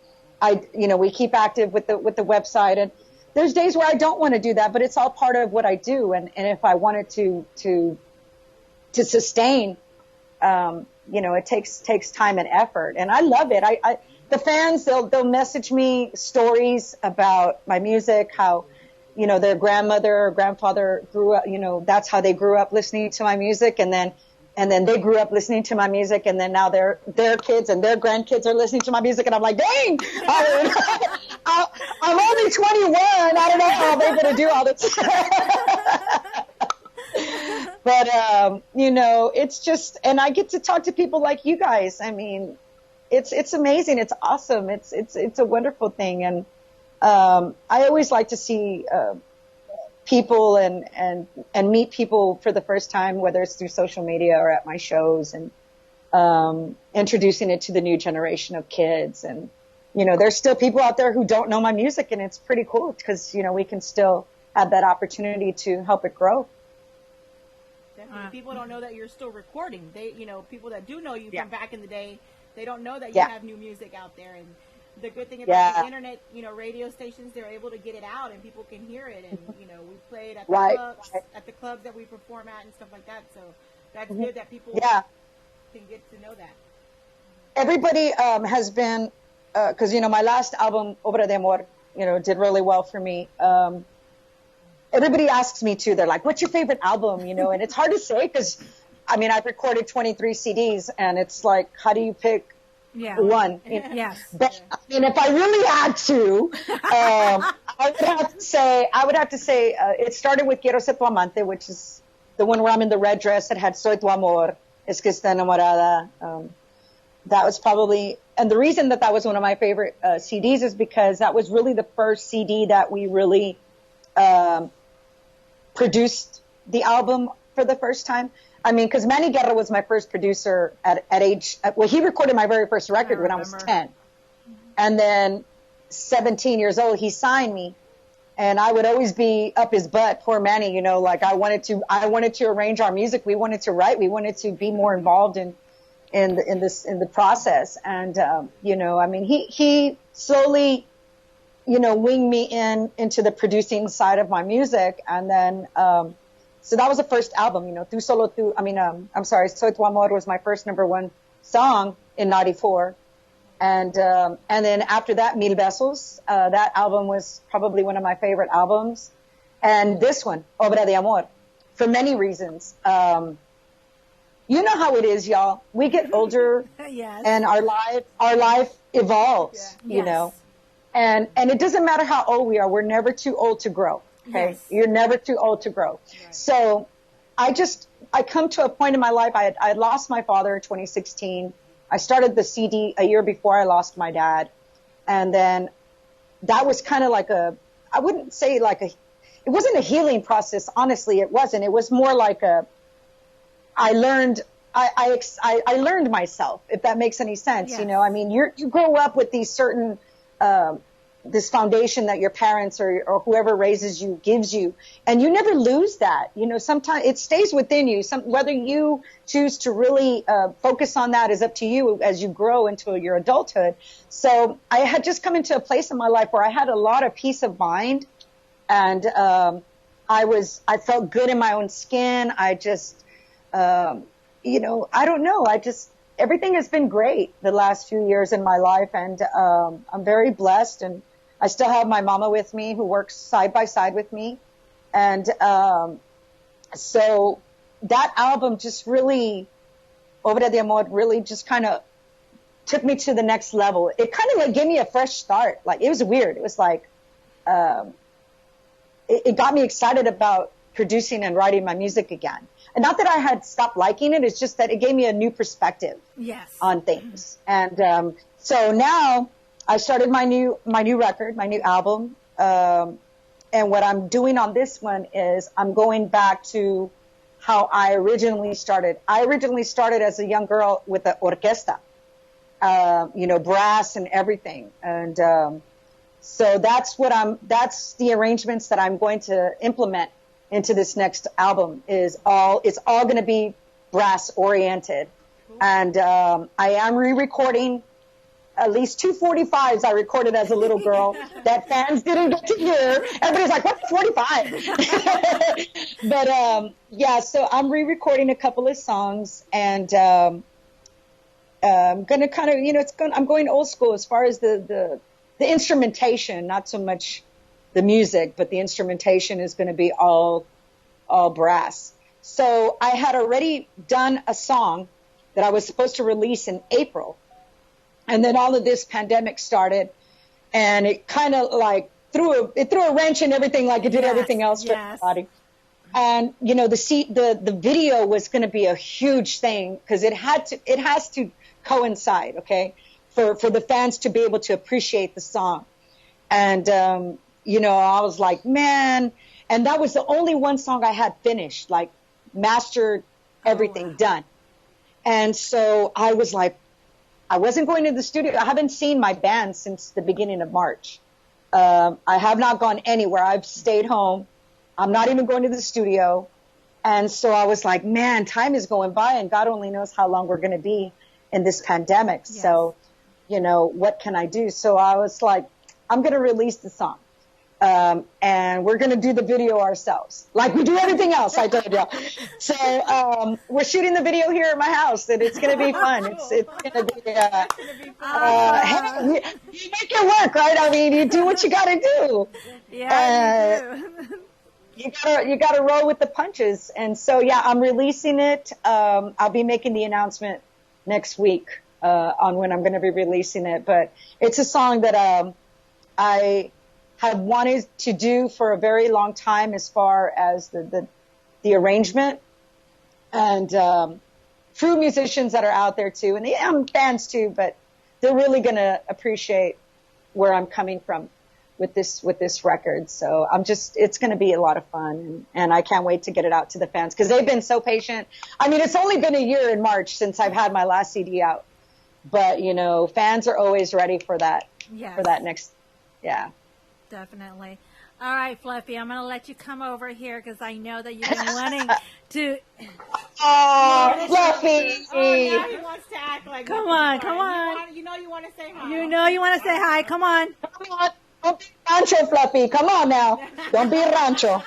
we keep active with the website. there's days where I don't want to do that, but it's all part of what I do. And if I wanted to sustain, it takes time and effort, and I love it. The fans, they'll message me stories about my music, how, their grandmother or grandfather grew up, that's how they grew up listening to my music. And then they grew up listening to my music, and then now their kids and their grandkids are listening to my music, and I'm like, dang, I'm only 21. I don't know how they're going to do all this. But, it's just, and I get to talk to people like you guys. I mean, it's amazing. It's awesome. It's a wonderful thing. And, I always like to see, people and meet people for the first time, whether it's through social media or at my shows, and, introducing it to the new generation of kids. And, there's still people out there who don't know my music, and it's pretty cool because, we can still have that opportunity to help it grow. Definitely. People don't know that you're still recording. They, people that do know you Yeah. from back in the day, they don't know that you Yeah. have new music out there. And the good thing about the internet, radio stations, they're able to get it out and people can hear it. And, we play it at the Right. clubs, at the clubs that we perform at and stuff like that. So that's Mhm. good that people Yeah. can get to know that. Everybody has been, because my last album, Obra de Amor, did really well for me. Everybody asks me too. They're like, "What's your favorite album?" And it's hard to say because, I've recorded 23 CDs, and it's like, how do you pick one? Yes. But if I really had to, I would have to say, it started with Quiero Ser Tu Amante, which is the one where I'm in the red dress. It had Soy Tu Amor, Es que está enamorada. That was probably, and the reason that was one of my favorite CDs is because that was really the first CD that we really produced the album for the first time. Because Manny Guerra was my first producer at age, he recorded my very first record when I was 10. And then 17 years old, he signed me, and I would always be up his butt, poor Manny, like I wanted to arrange our music. We wanted to write. We wanted to be more involved in the process. And, he slowly, winged me into the producing side of my music. And then, so that was the first album, Soy Tu Amor was my first #1 song in '94. And then after that, Mil Besos, that album was probably one of my favorite albums. And this one, Obra de Amor, for many reasons. You know how it is, y'all. We get older Yes. and our life evolves, and it doesn't matter how old we are. We're never too old to grow. Okay. Yes. You're never too old to grow. Right. So I come to a point in my life. I had lost my father in 2016. I started the CD a year before I lost my dad. And then that was kind of like I wouldn't say it wasn't a healing process. Honestly, it wasn't. It was more like I learned myself, if that makes any sense. Yes. You grow up with these certain, this foundation that your parents or whoever raises you gives you, and you never lose that. Sometimes it stays within you. Whether you choose to really focus on that is up to you as you grow into your adulthood. So I had just come into a place in my life where I had a lot of peace of mind, and I felt good in my own skin. I just, I don't know. Everything has been great the last few years in my life, and I'm very blessed, and I still have my mama with me who works side by side with me. And so that album just really, Obra de Amor, really just kind of took me to the next level. It kind of gave me a fresh start. It was weird. It was it got me excited about producing and writing my music again. And not that I had stopped liking it, it's just that it gave me a new perspective on things. And so now I started my new record, my new album. And what I'm doing on this one is I'm going back to how I originally started. I originally started as a young girl with the orquesta, brass and everything. And so that's the arrangements that I'm going to implement into this next album. It's all going to be brass oriented. And I am re-recording at least 245s I recorded as a little girl that fans didn't get to hear. Everybody's like, what's 45? But yeah, so I'm re-recording a couple of songs, and I'm gonna kind of, I'm going old school as far as the instrumentation, not so much the music, but the instrumentation is going to be all brass. So I had already done a song that I was supposed to release in April. And then all of this pandemic started, and it kind of like threw a wrench in everything, like it did everything else for everybody. And, you know, the video was going to be a huge thing because it has to coincide, okay, for the fans to be able to appreciate the song. And, you know, I was like, man, and that was the only one song I had finished, like mastered, everything done. And so I was like, I wasn't going to the studio. I haven't seen my band since the beginning of March. I have not gone anywhere. I've stayed home. I'm not even going to the studio. And so I was like, man, time is going by, and God only knows how long we're going to be in this pandemic. Yes. So, you know, what can I do? So I was like, I'm going to release the song. And we're going to do the video ourselves, like we do everything else, I told you. So, we're shooting the video here at my house, and it's going to be fun. It's going to be, hey, you make it work, right? I mean, you do what you got to do. Yeah, you do. You gotta roll with the punches. And so, yeah, I'm releasing it. I'll be making the announcement next week, on when I'm going to be releasing it. But it's a song that, I have wanted to do for a very long time, as far as the arrangement, and true musicians that are out there too, and the fans too, but they're really going to appreciate where I'm coming from with this record. So it's going to be a lot of fun, and I can't wait to get it out to the fans, because they've been so patient. I mean, it's only been a year in March since I've had my last CD out, but you know, fans are always ready for that, for that next, Definitely. All right, Fluffy, I'm going to let you come over here, because I know that you've been wanting to. Oh, Fluffy. Oh, now he wants to act like. Come on. You know you want to say hi. You know you want to say hi. Come on. Come on. Don't be rancho, Fluffy. Come on now. Don't be rancho.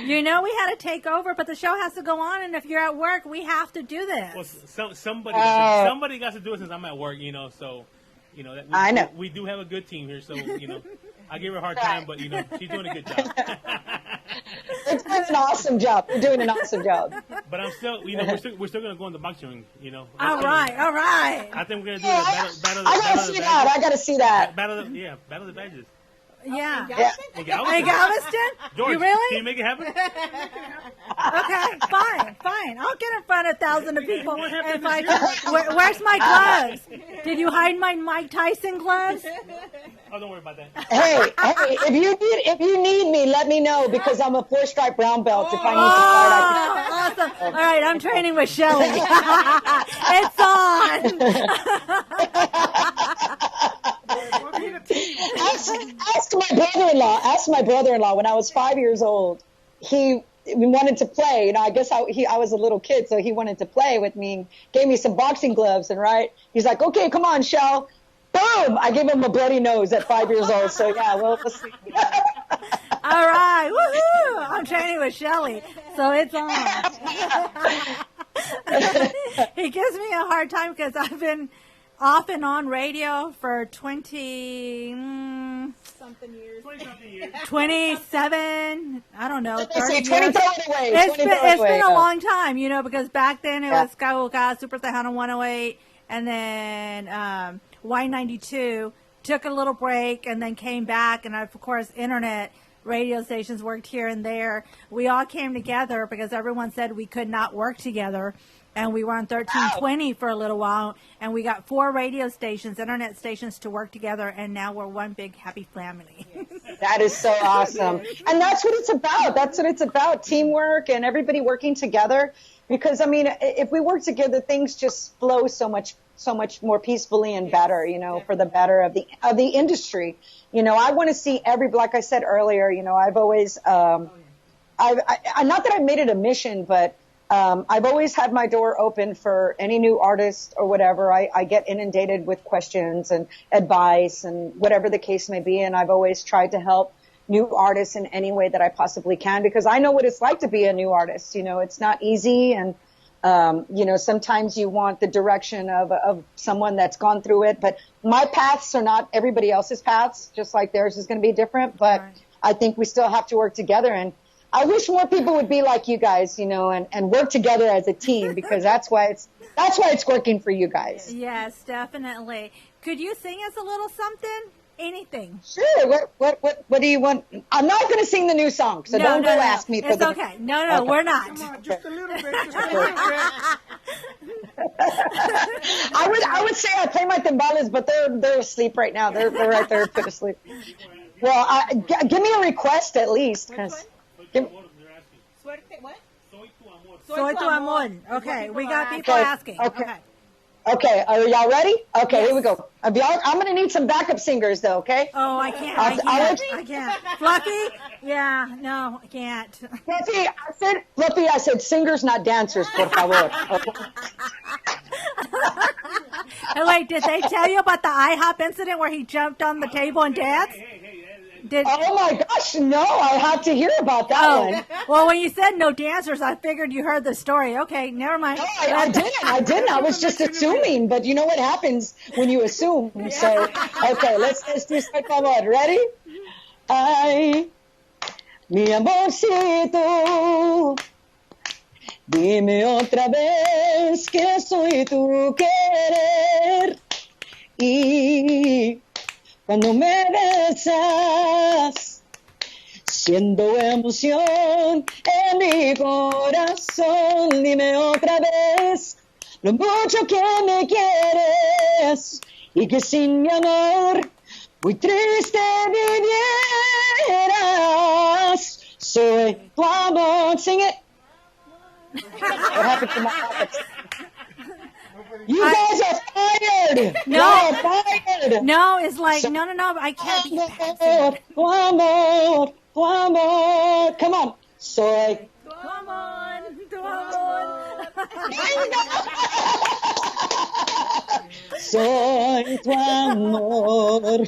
You know we had to take over, but the show has to go on, and if you're at work, we have to do this. Well, somebody got to do it since I'm at work, you know, so... You know, I know. We do have a good team here, so, you know, I give her a hard time, but, you know, she's doing a good job. You're doing an awesome job. You're doing an awesome job. But I'm still, you know, we're still going to go in the boxing ring, you know. All right. I think we're going to do the battle. I got to see that. I got to see that. Battle of the badges. Yeah. In Galveston? George, you really? Can you make it happen? Okay, fine. I'll get in front of 1,000 of people. If where's my gloves? Did you hide my Mike Tyson gloves? Oh, don't worry about that. Hey, if you need me, let me know, because I'm a 4-stripe brown belt. If I need to start, awesome. All right, I'm training with Shelly. It's on. Ask my brother-in-law when I was 5 years old. We wanted to play. You know, I guess I was a little kid, so he wanted to play with me and gave me some boxing gloves. And he's like, okay, come on, Shell. Boom! I gave him a bloody nose at 5 years old. So yeah, we'll see. All right, woohoo! I'm training with Shelly, so it's on. He gives me a hard time because I've been off and on radio for something years. 27, I don't know, 30 years. It's been a long time, you know, because back then it was Kahuka, Super Tejano 108, and then Y92, took a little break and then came back, and of course internet radio stations worked here and there. We all came together because everyone said we could not work together. And we were on 1320 for a little while, and we got 4 radio stations, internet stations, to work together, and now we're one big happy family. That is so awesome. And that's what it's about. That's what it's about, teamwork and everybody working together. Because, I mean, if we work together, things just flow so much more peacefully and better, you know, for the better of the industry. You know, I want to see like I said earlier, you know, I've always, not that I've made it a mission, but I've always had my door open for any new artist or whatever. I get inundated with questions and advice and whatever the case may be. And I've always tried to help new artists in any way that I possibly can, because I know what it's like to be a new artist. You know, it's not easy. And, you know, sometimes you want the direction of someone that's gone through it. But my paths are not everybody else's paths, just like theirs is going to be different. But I think we still have to work together. And I wish more people would be like you guys, you know, and work together as a team, because that's why it's working for you guys. Yes, definitely. Could you sing us a little something? Anything? Sure. What do you want? I'm not going to sing the new song, so don't go ask me. It's okay. No, we're not. Come on, just a little bit. Just a little bit. I would say I play my timbales, but they're asleep right now. They're right there put asleep. Well, give me a request at least, because. What? Soy tu amor. Okay, we got people asking. Okay, are y'all ready? Okay, Here we go. I'm going to need some backup singers, though, okay? Oh, I can't. I can't. Fluffy? Yeah, no, I can't. Fluffy, I said singers, not dancers, por favor. Okay. Hey, wait, did they tell you about the IHOP incident where he jumped on the table and danced? Oh my gosh, no, I had to hear about that one. Well, when you said no dancers, I figured you heard the story. Okay, never mind. No, I didn't. I was just assuming, but you know what happens when you assume. So, okay, let's do Soy tu amor. Ready? Ay, mi amorcito, dime otra vez que soy tu querer. Y cuando me besas, siento emoción en mi corazón. Dime otra vez lo mucho que me quieres y que sin mi amor muy triste vivieras. Soy tu amor. Sing it. What happened to my pockets? You guys are fired. No, you're fired. No, it's like no. I can't be Tu amor. Come on. Soy tu amor. Soy tu amor.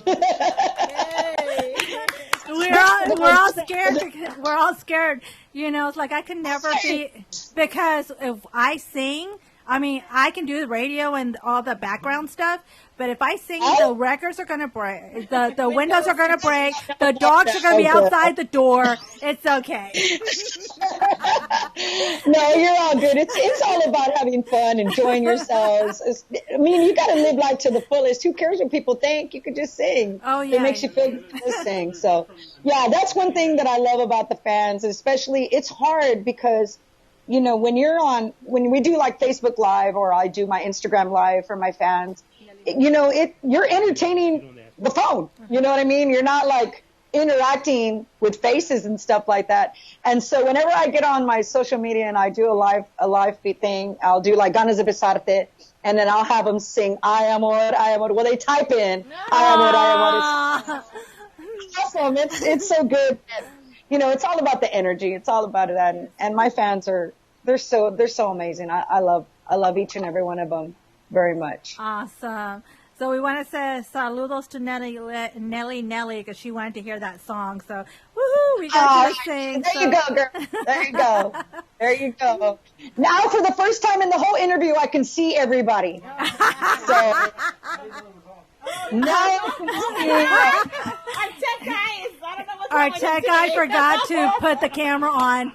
We're all scared. We're all scared. You know, it's like I could never be, because if I sing, I mean, I can do the radio and all the background stuff, but if I sing, the records are going to break. The windows are going to break. The dogs are going to be outside the door. It's okay. No, you're all good. It's all about having fun, enjoying yourselves. I mean, you got to live life to the fullest. Who cares what people think? You could just sing. Oh, yeah. It makes you feel good to sing. So, yeah, that's one thing that I love about the fans, especially it's hard because, you know, when we do like Facebook Live or I do my Instagram Live for my fans, you know, you're entertaining the phone. You know what I mean? You're not like interacting with faces and stuff like that. And so whenever I get on my social media and I do a live feed thing, I'll do like Ganas de Besarte, and then I'll have them sing I amor. Well, they type in I amor. It's awesome. It's so good. You know, it's all about the energy. It's all about that. And my fans they're so amazing. I love each and every one of them very much. Awesome. So we want to say saludos to Nelly because she wanted to hear that song. So woohoo, we got you to sing. There you go, girl. There you go. Now for the first time in the whole interview, I can see everybody. So our tech guy forgot to put the camera on.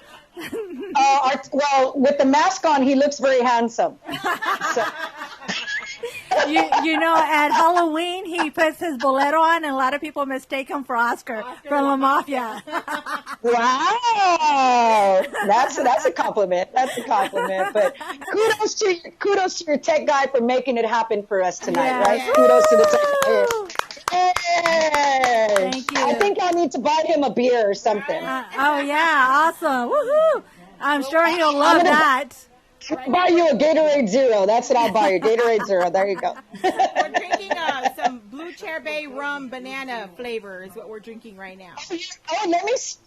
Well, with the mask on, he looks very handsome. So. You know, at Halloween, he puts his bolero on, and a lot of people mistake him for Oscar from La Mafia. Wow, that's a compliment. That's a compliment. But kudos to your tech guy for making it happen for us tonight, right? Kudos to the tech guy. Yay! Thank you. I think I need to buy him a beer or something. Oh yeah, awesome! Woohoo! I'm sure he'll love that. I'll buy you a Gatorade Zero. That's what I'll buy you. Gatorade Zero. There you go. We're drinking some Blue Chair Bay rum banana flavor is what we're drinking right now. Oh, let me see.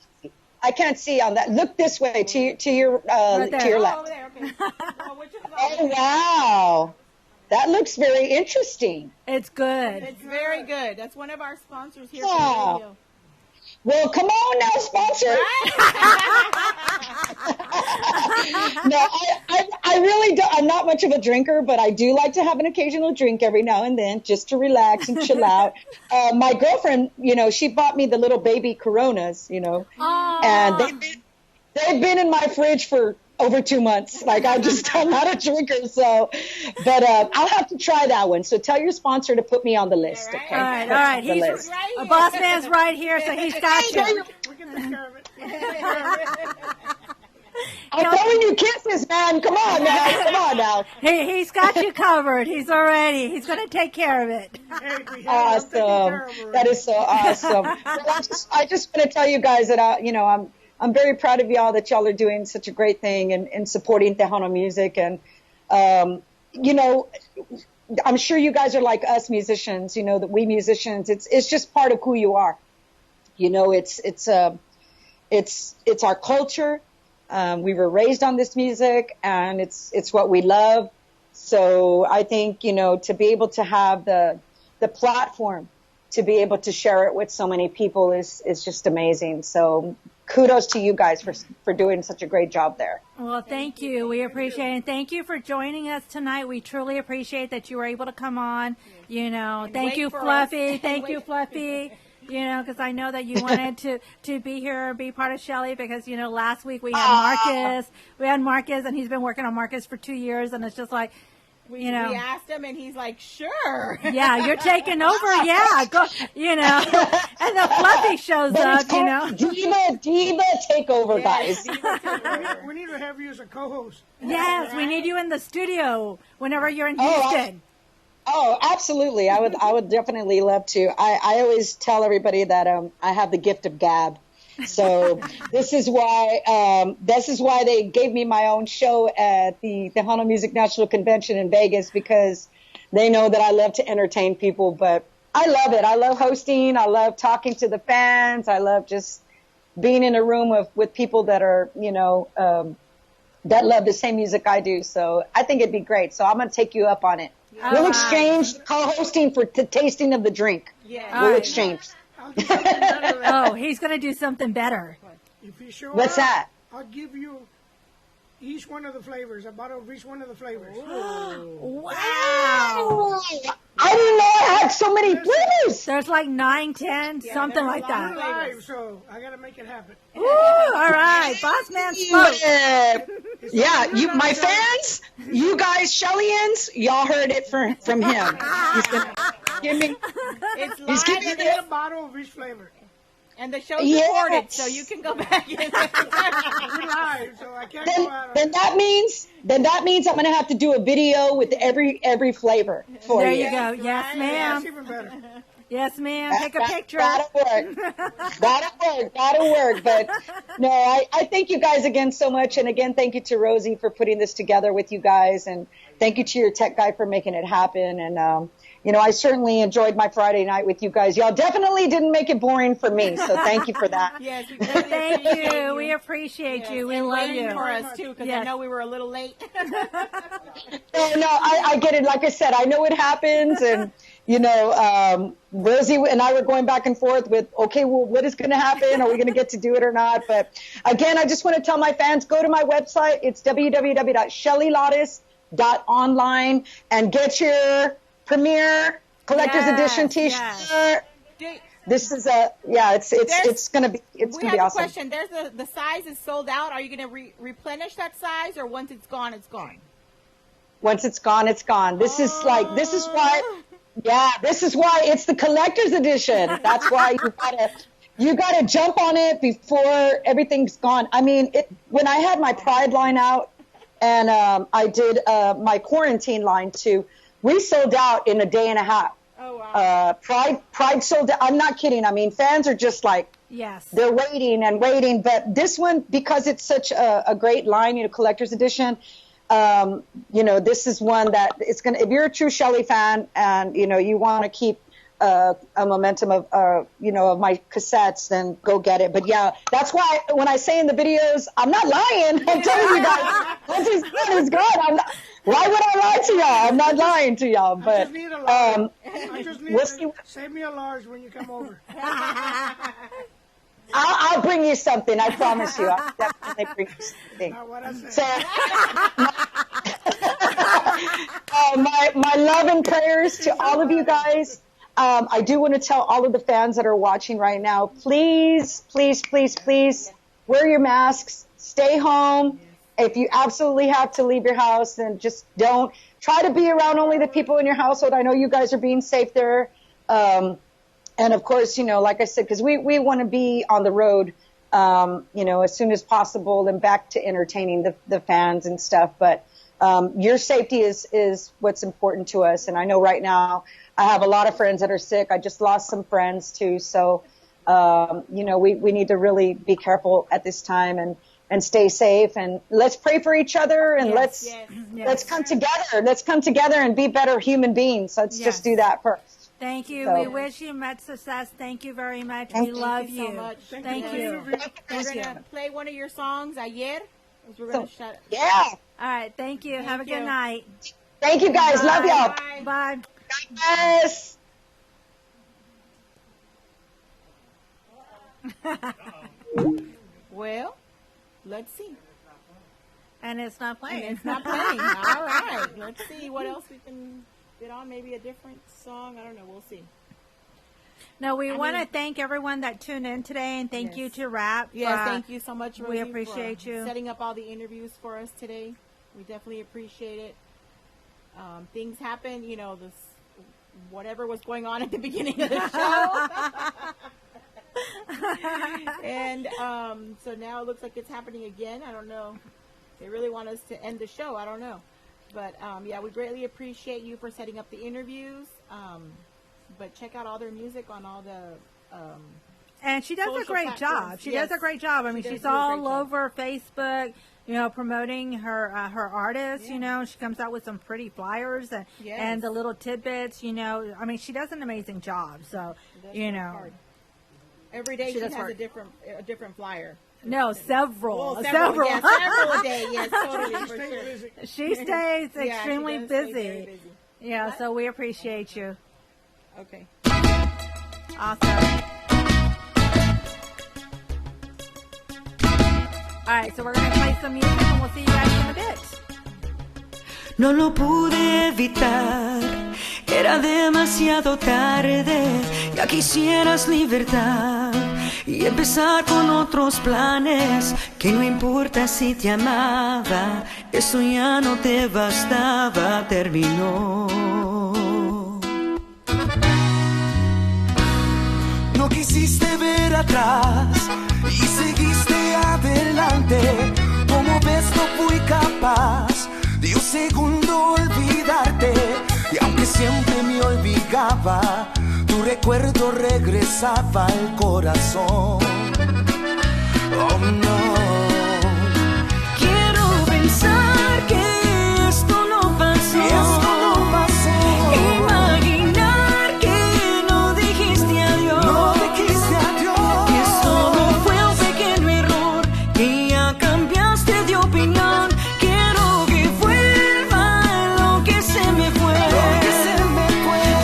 I can't see on that. Look this way to your Right there. to your Oh, left. over there. Okay. Oh, which is Oh wow, that looks very interesting. It's good. It's very good. That's one of our sponsors here Yeah. for the radio. Well, come on now, sponsor. No, I really don't. I'm not much of a drinker, but I do like to have an occasional drink every now and then just to relax and chill out. My girlfriend, she bought me the little baby Coronas, and they've been in my fridge for over 2 months. Like I'm not a drinker, so, but I'll have to try that one. So tell your sponsor to put me on the list, okay? All right. The He's list. a boss man's right here, so he's got you. We can take care of it. I'm throwing you kisses, man. Come on now. He's got you covered. He's going to take care of it. Awesome. That is so awesome. Well, I just want to tell you guys that I'm very proud of y'all that y'all are doing such a great thing and supporting Tejano music. And, I'm sure you guys are like us musicians, that we musicians, it's just part of who you are. It's our culture. We were raised on this music and it's what we love. So I think, to be able to have the platform to be able to share it with so many people is just amazing. So kudos to you guys for doing such a great job there. Well, thank you. We appreciate it. And thank you for joining us tonight. We truly appreciate that you were able to come on. Thank you, Fluffy. Thank you, Fluffy. Because I know that you wanted to be here and be part of Shelly because, last week we had Marcus. And he's been working on Marcus for 2 years. And it's just like, we asked him and he's like, sure. Yeah, you're taking over. Yeah, go, and the Fluffy shows up, Diva takeover, guys. We need to have you as a co-host. Yes, we need you in the studio whenever you're in Houston. Oh, absolutely. I would definitely love to. I always tell everybody that I have the gift of gab. So this is why they gave me my own show at the Tejano Music National Convention in Vegas, because they know that I love to entertain people. But I love it. I love hosting. I love talking to the fans. I love just being in a room with people that are, that love the same music I do. So I think it'd be great. So I'm going to take you up on it. We'll exchange co-hosting for the tasting of the drink. Yeah. We'll exchange. Oh, he's going to do something better. If you show What's up, that? I'll give you each one of the flavors, a bottle of each one of the flavors. Wow. I didn't know I had so many flavors. There's like 9, 10, something like that. Live, so I got to make it happen. Ooh, all right. Boss man spoke. Yeah, my fans, you guys, Shellyans, y'all heard it from him. He's gonna give me. It's He's live giving Get a bottle of each flavor. and the show's Yes. recorded, so you can go back in. We're live, so I can't go out. Then that means I'm gonna have to do a video with every flavor for There you. you go. Yes, That's ma'am. even better. Yes, ma'am. Take a picture. That'll work. But no, I thank you guys again so much. And again, thank you to Rosie for putting this together with you guys. And thank you to your tech guy for making it happen. And, I certainly enjoyed my Friday night with you guys. Y'all definitely didn't make it boring for me. So thank you for that. Yes, Thank you. We appreciate you. We love you. for us too, because I know we were a little late. No, I get it. Like I said, I know it happens. And, Rosie and I were going back and forth with, okay, well, what is going to happen? Are we going to get to do it or not? But again, I just want to tell my fans, go to my website. It's www.shellylotus.online and get your premiere collector's edition T-shirt. This is it's going to be We have a awesome. question. There's the size is sold out. Are you going to replenish that size, or once it's gone, it's gone? Once it's gone, it's gone. This is why it's the collector's edition. That's why you gotta jump on it before everything's gone. I mean, when I had my Pride line out and I did my quarantine line too, we sold out in a day and a half. Oh wow. Pride sold out. I'm not kidding. I mean, fans are just like, yes, they're waiting and waiting. But this one, because it's such a great line, collector's edition. This is one that it's gonna. If you're a true Shelly fan and you want to keep a momentum of, of my cassettes, then go get it. But yeah, that's why when I say in the videos, I'm not lying. I'm telling you guys, once it's good, it's good. Why would I lie to y'all? I'm not lying to y'all. But I just need we'll save me a large when you come over. I'll bring you something. I promise you. I'll definitely bring you something. Not what I said. So, my love and prayers to all of you guys. I do want to tell all of the fans that are watching right now, please, please, please, please wear your masks. Stay home. If you absolutely have to leave your house, then just don't. Try to be around only the people in your household. I know you guys are being safe there. And of course, like I said, because we want to be on the road, as soon as possible and back to entertaining the fans and stuff. But your safety is what's important to us. And I know right now I have a lot of friends that are sick. I just lost some friends too. So, we need to really be careful at this time and stay safe, and let's pray for each other, and let's come together. Let's come together and be better human beings. Let's just do that first. Thank you. So. We wish you much success. Thank you very much. We love you. So much. Thank you. We're going to play one of your songs, Ayer. We're going to shut it. Yeah. All right. Thank you. Have a good night. Thank you, guys. Love y'all. Bye. Yes. Well, let's see. And it's not playing. All right. Let's see what else we can get on. Maybe a different song. I don't know. We'll see. No, we want to thank everyone that tuned in today, and thank you to Rap. Yes, thank you so much, Rosie, we appreciate for you setting up all the interviews for us today. We definitely appreciate it. Things happen, this whatever was going on at the beginning of the show. And so now it looks like it's happening again. I don't know. They really want us to end the show. I don't know. But, we greatly appreciate you for setting up the interviews. But check out all their music on all the and she does a great platforms. job. She does a great job. I mean, she's all over Facebook, promoting her artists. She comes out with some pretty flyers and the little tidbits. I mean, she does an amazing job. So, every day she has a different flyer. No, several. Well, several a day. Yes, totally. For sure. She stays extremely busy. Stay busy. Yeah, so we appreciate you. Okay. Awesome. All right, so we're going to play some music and we'll see you guys in a bit. No lo pude evitar, era demasiado tarde, ya quisieras libertad y empezar con otros planes, que no importa si te amaba, eso ya no te bastaba, terminó. No quisiste ver atrás y seguiste adelante. Como ves no fui capaz de un segundo olvidarte. Y aunque siempre me olvidaba, tu recuerdo regresaba al corazón. Oh no. Quiero pensar que esto no pasó. Imaginar que no dijiste adiós. Que solo fue un pequeño error, que ya cambiaste de opinión. Quiero que vuelva lo que se me fue.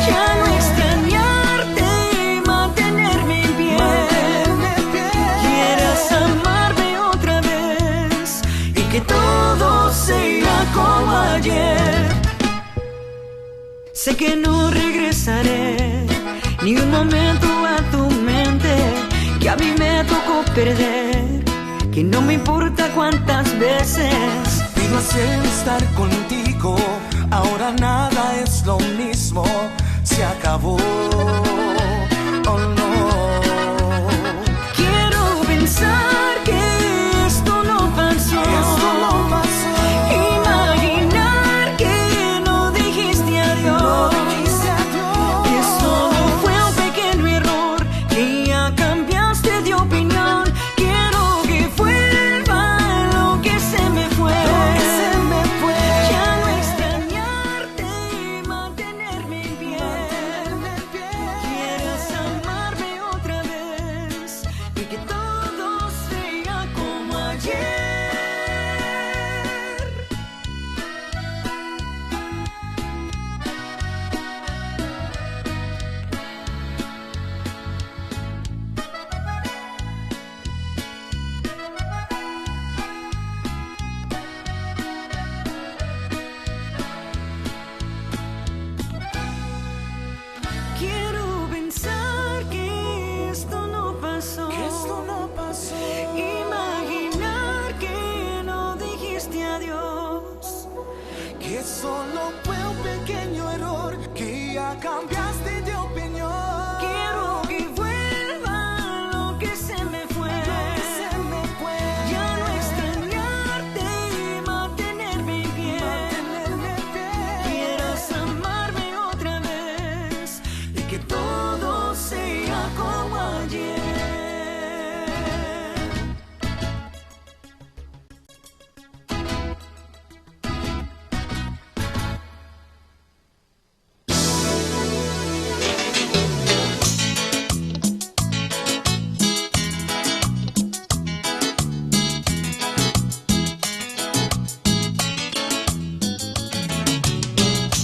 Ya no extrañarte y mantenerme en pie. Quieras amarme otra vez y que todo sea como ayer. Sé que no regresaré ni un momento a tu mente, que a mí me tocó perder, que no me importa cuántas veces Pido hacer estar contigo, ahora nada es lo mismo, se acabó. Oh no. quiero pensar que esto no pasó. Imaginar que no dijiste adiós. Que solo fue un pequeño error, que ya cambiaste de opinión. Quiero que vuelva lo que se me fue. Ya no extrañarte y mantenerme en pie. y que todo sea como ayer. Quiero pensar que esto no pasó. Imaginar que no dijiste adiós. Que solo fue un pequeño error, que ya cambiaste de opinión. Quiero que vuelva lo que se me fue. Ya no extrañarte y mantenerme bien. Quieras amarme otra vez y que todo sea como ayer.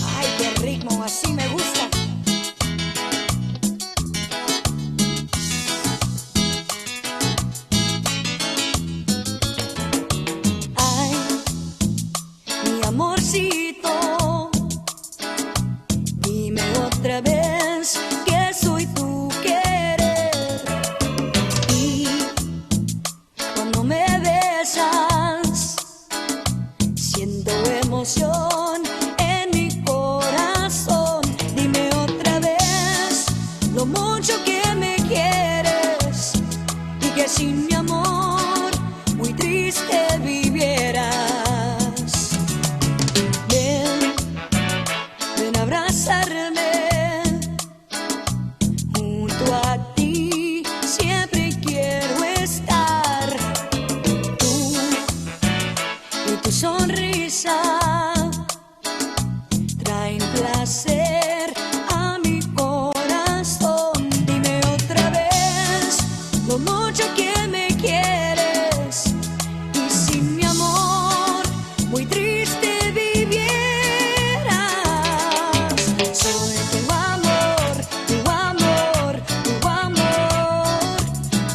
Ay, qué ritmo, así me gusta. Ay, mi amorcito, dime otra vez que soy tu querer. Y cuando me besas, siento emoción en mi corazón. Dime otra vez lo mucho que me quieres y que sin mi amor muy triste vivieras. Ven, ven a abrazarme, junto a ti siempre quiero estar. Tú y tu sonrisa traen placer a mi corazón. Dime otra vez lo mucho que me quieres y sin mi amor muy triste vivieras. Soy tu amor, tu amor, tu amor.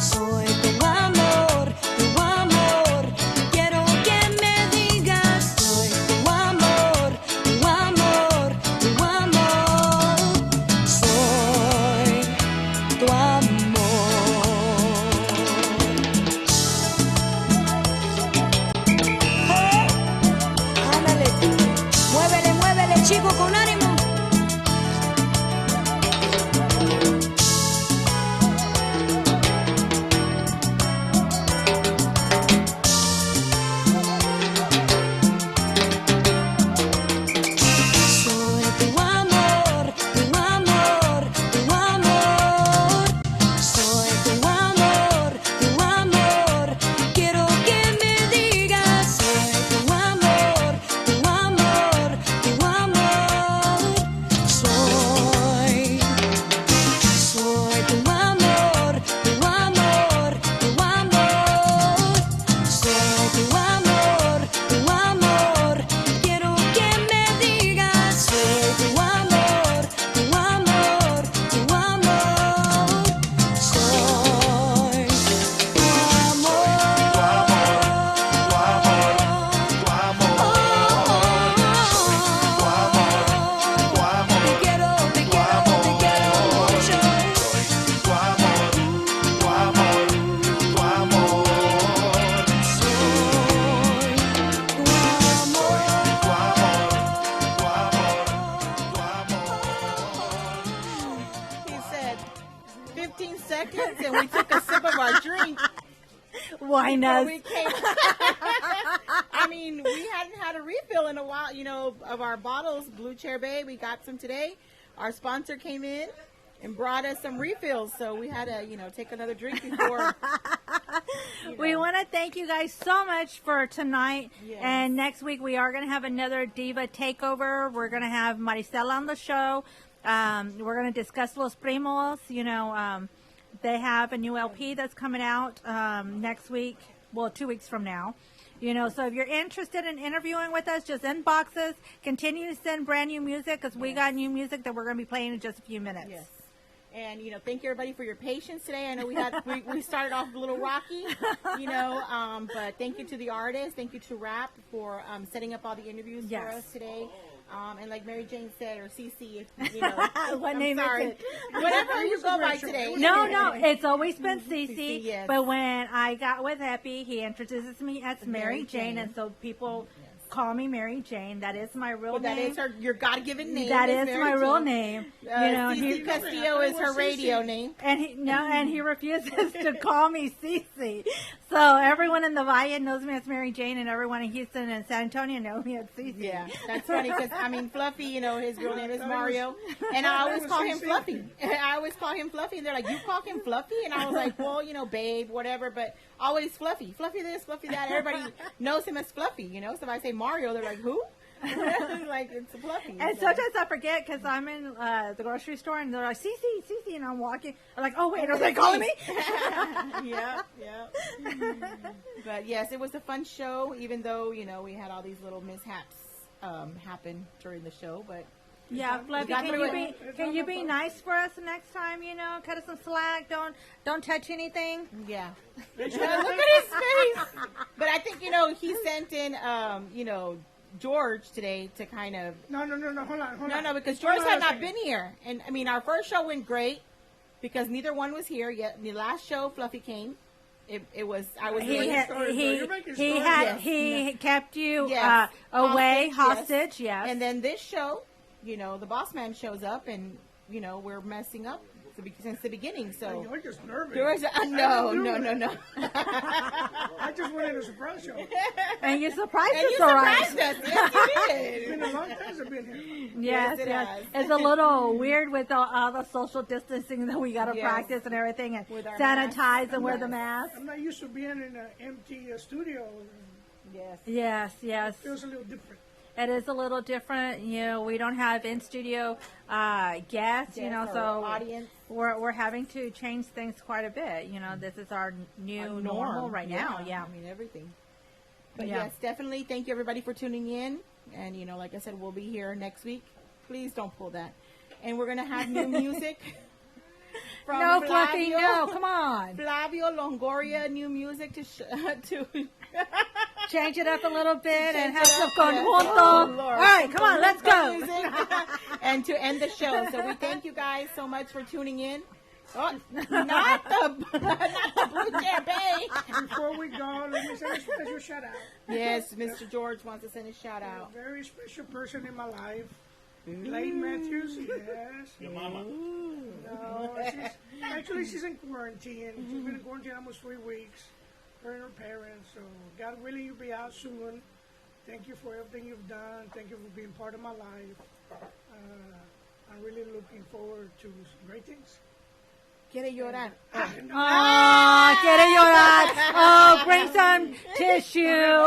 Soy tu amor, tu amor. Quiero que me digas, soy tu amor, tu amor, tu amor. Soy tu amor. Ándale, muévele, muévele, chico, con ánimo. Soy tu amor, tu amor, tu amor. Soy tu amor, tu amor. Quiero que me digas, soy tu amor, tu amor, tu amor. Soy tu amor, tu amor, tu amor. Soy tu amor, tu amor. Quiero que me digas, soy tu amor, tu amor, tu amor. Soy te quiero, te quiero, te quiero mucho. He said 15 seconds and we took a sip of our drink. Wine before us. we came. I mean, we hadn't had a refill in a while, you know, of our bottles. Blue Chair Bay, we got some today. Our sponsor came in and brought us some refills, so we had to, you know, take another drink before. We want to thank you guys so much for tonight. Yes. And next week we are going to have another Diva Takeover. We're going to have Maricela on the show. We're going to discuss Los Primos, you know, they have a new LP that's coming out next week. Well, 2 weeks from now. You know, so if you're interested in interviewing with us, just inbox us. Continue to send brand new music because we got new music that we're going to be playing in just a few minutes. Yes. And, you know, thank you, everybody, for your patience today. I know we started off a little rocky, you know, but thank you to the artists. Thank you to Rap for setting up all the interviews for us today. And like Mary Jane said, or Cece, if you know, what name is it? Whatever you go by today. No, it's always been Cece. Cece, yes. But when I got with Epi, he introduces me as Mary Jane, and so people call me Mary Jane. That is my real name. That is your God-given name. That is Mary my Jane. real name. You know, Cece Castillo is her radio name. And he refuses to call me Cece. So everyone in the Valle knows me as Mary Jane, and everyone in Houston and San Antonio know me as Cece. Yeah, that's funny because I mean Fluffy, you know, his real name is Mario, and I always call him Fluffy. I always call him Fluffy, and they're like, "You call him Fluffy?" And I was like, "Well, you know, babe, whatever," but always Fluffy, Fluffy this, Fluffy that. Everybody knows him as Fluffy, you know. So if I say Mario, they're like, "Who?" Like it's Fluffy. And sometimes I forget because I'm in the grocery store and they're like, Cece, and I'm walking. I'm like, oh wait, are they calling me? Yeah. But yes, it was a fun show, even though, you know, we had all these little mishaps happen during the show, but yeah, Fluffy, can you be nice for us next time? You know, cut us some slack. Don't touch anything. Yeah. Look at his face. But I think, you know, he sent in you know, George today to kind of no, hold on. No, because George had not been here, and I mean our first show went great because neither one was here yet. The last show, Fluffy came. It was I was he kept you hostage, away hostage, yes. And then this show, you know, the boss man shows up, and you know we're messing up since the beginning. So you're just nervous. No. I just wanted a surprise show. And you surprised us, all right. Surprised us. Yes, you did. It's been a long time since I've been here. Yes, it has. It's a little weird with all the social distancing that we got to practice and everything, and sanitize and wear the mask. I'm not used to being in an empty studio. Yes. It feels a little different. It is a little different. You know, we don't have in studio guests. You know, so audience. We're having to change things quite a bit. You know, this is our new normal right now. Yeah, I mean everything. But yes, definitely. Thank you everybody for tuning in. And you know, like I said, we'll be here next week. Please don't pull that. And we're gonna have new music. From no, Flavio, Fluffy, no, come on. Flavio Longoria, new music to change it up a little bit and have some conjunto. All right, come on, let's go. And to end the show. So we thank you guys so much for tuning in. Oh, not the blue champagne. Before we go, let me send a special shout out. Yes, Mr. George wants to send a shout out. A very special person in my life. Late Matthews, yes. Your mama. No, she's in quarantine. She's been in quarantine almost 3 weeks. Her and her parents. So God willing, you'll be out soon. Thank you for everything you've done. Thank you for being part of my life. I'm really looking forward to some great things. Quiere llorar. Quiere llorar. Oh, bring some tissue.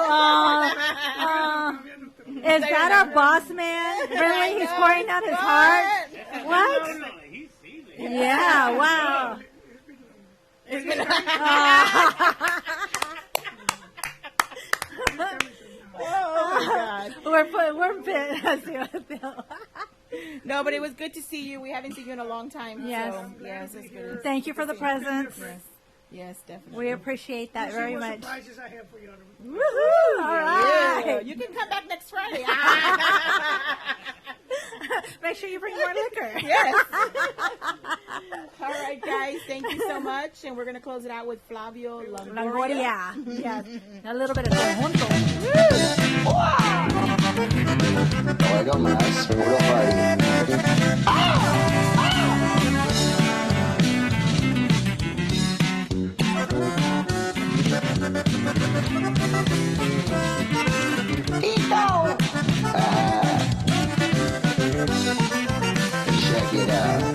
Is that our boss man? Really? He's pouring out his heart? What? Yeah, wow. Oh my God. We're bit. No, but it was good to see you. We haven't seen you in a long time. Yes. So, yes, it's good. Thank you for the presents. Yes, definitely. We appreciate that very much. Surprises I have for you. Woohoo! All right. Yeah. You can come back next Friday. Make sure you bring more liquor. Yes. All right, guys. Thank you so much. And we're going to close it out with Flavio Longoria. Yes. A little bit of conjunto. Oiga más, puro Check it out.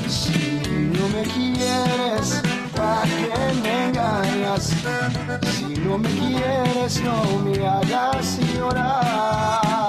Si no me quieres, ¿para qué me engañas? Si no me quieres, no me hagas llorar.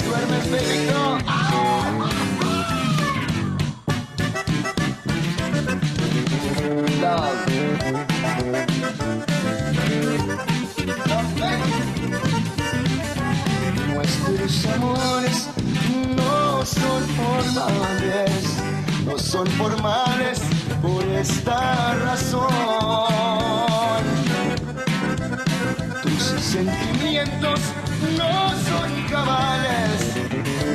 duermes perrito. Love. Nuestros amores no son formales, no son formales por esta razón. Tus sentimientos no son cabales,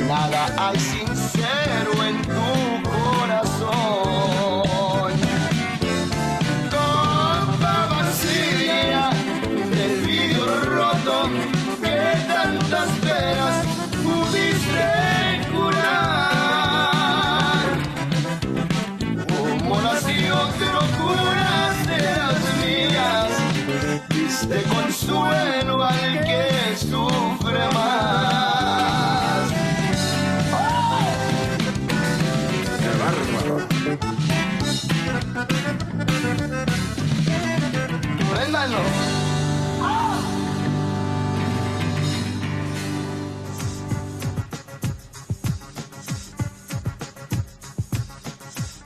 nada hay sincero en tu corazón. Copa vacía del vidrio roto que tantas penas pudiste curar, como las locuras de las mías, diste consuelo al que sufre más. ¡Qué bárbaro! ¡Préndalo!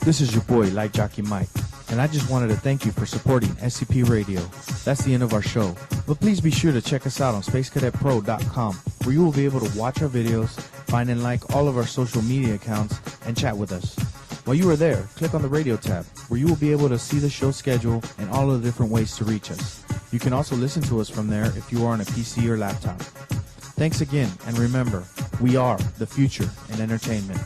This is your boy, Light Jockey Mike, and I just wanted to thank you for supporting SCP Radio. That's the end of our show, but please be sure to check us out on SpaceCadetPro.com, where you will be able to watch our videos, find and like all of our social media accounts, and chat with us. While you are there, click on the radio tab, where you will be able to see the show schedule and all of the different ways to reach us. You can also listen to us from there if you are on a PC or laptop. Thanks again, and remember, we are the future in entertainment.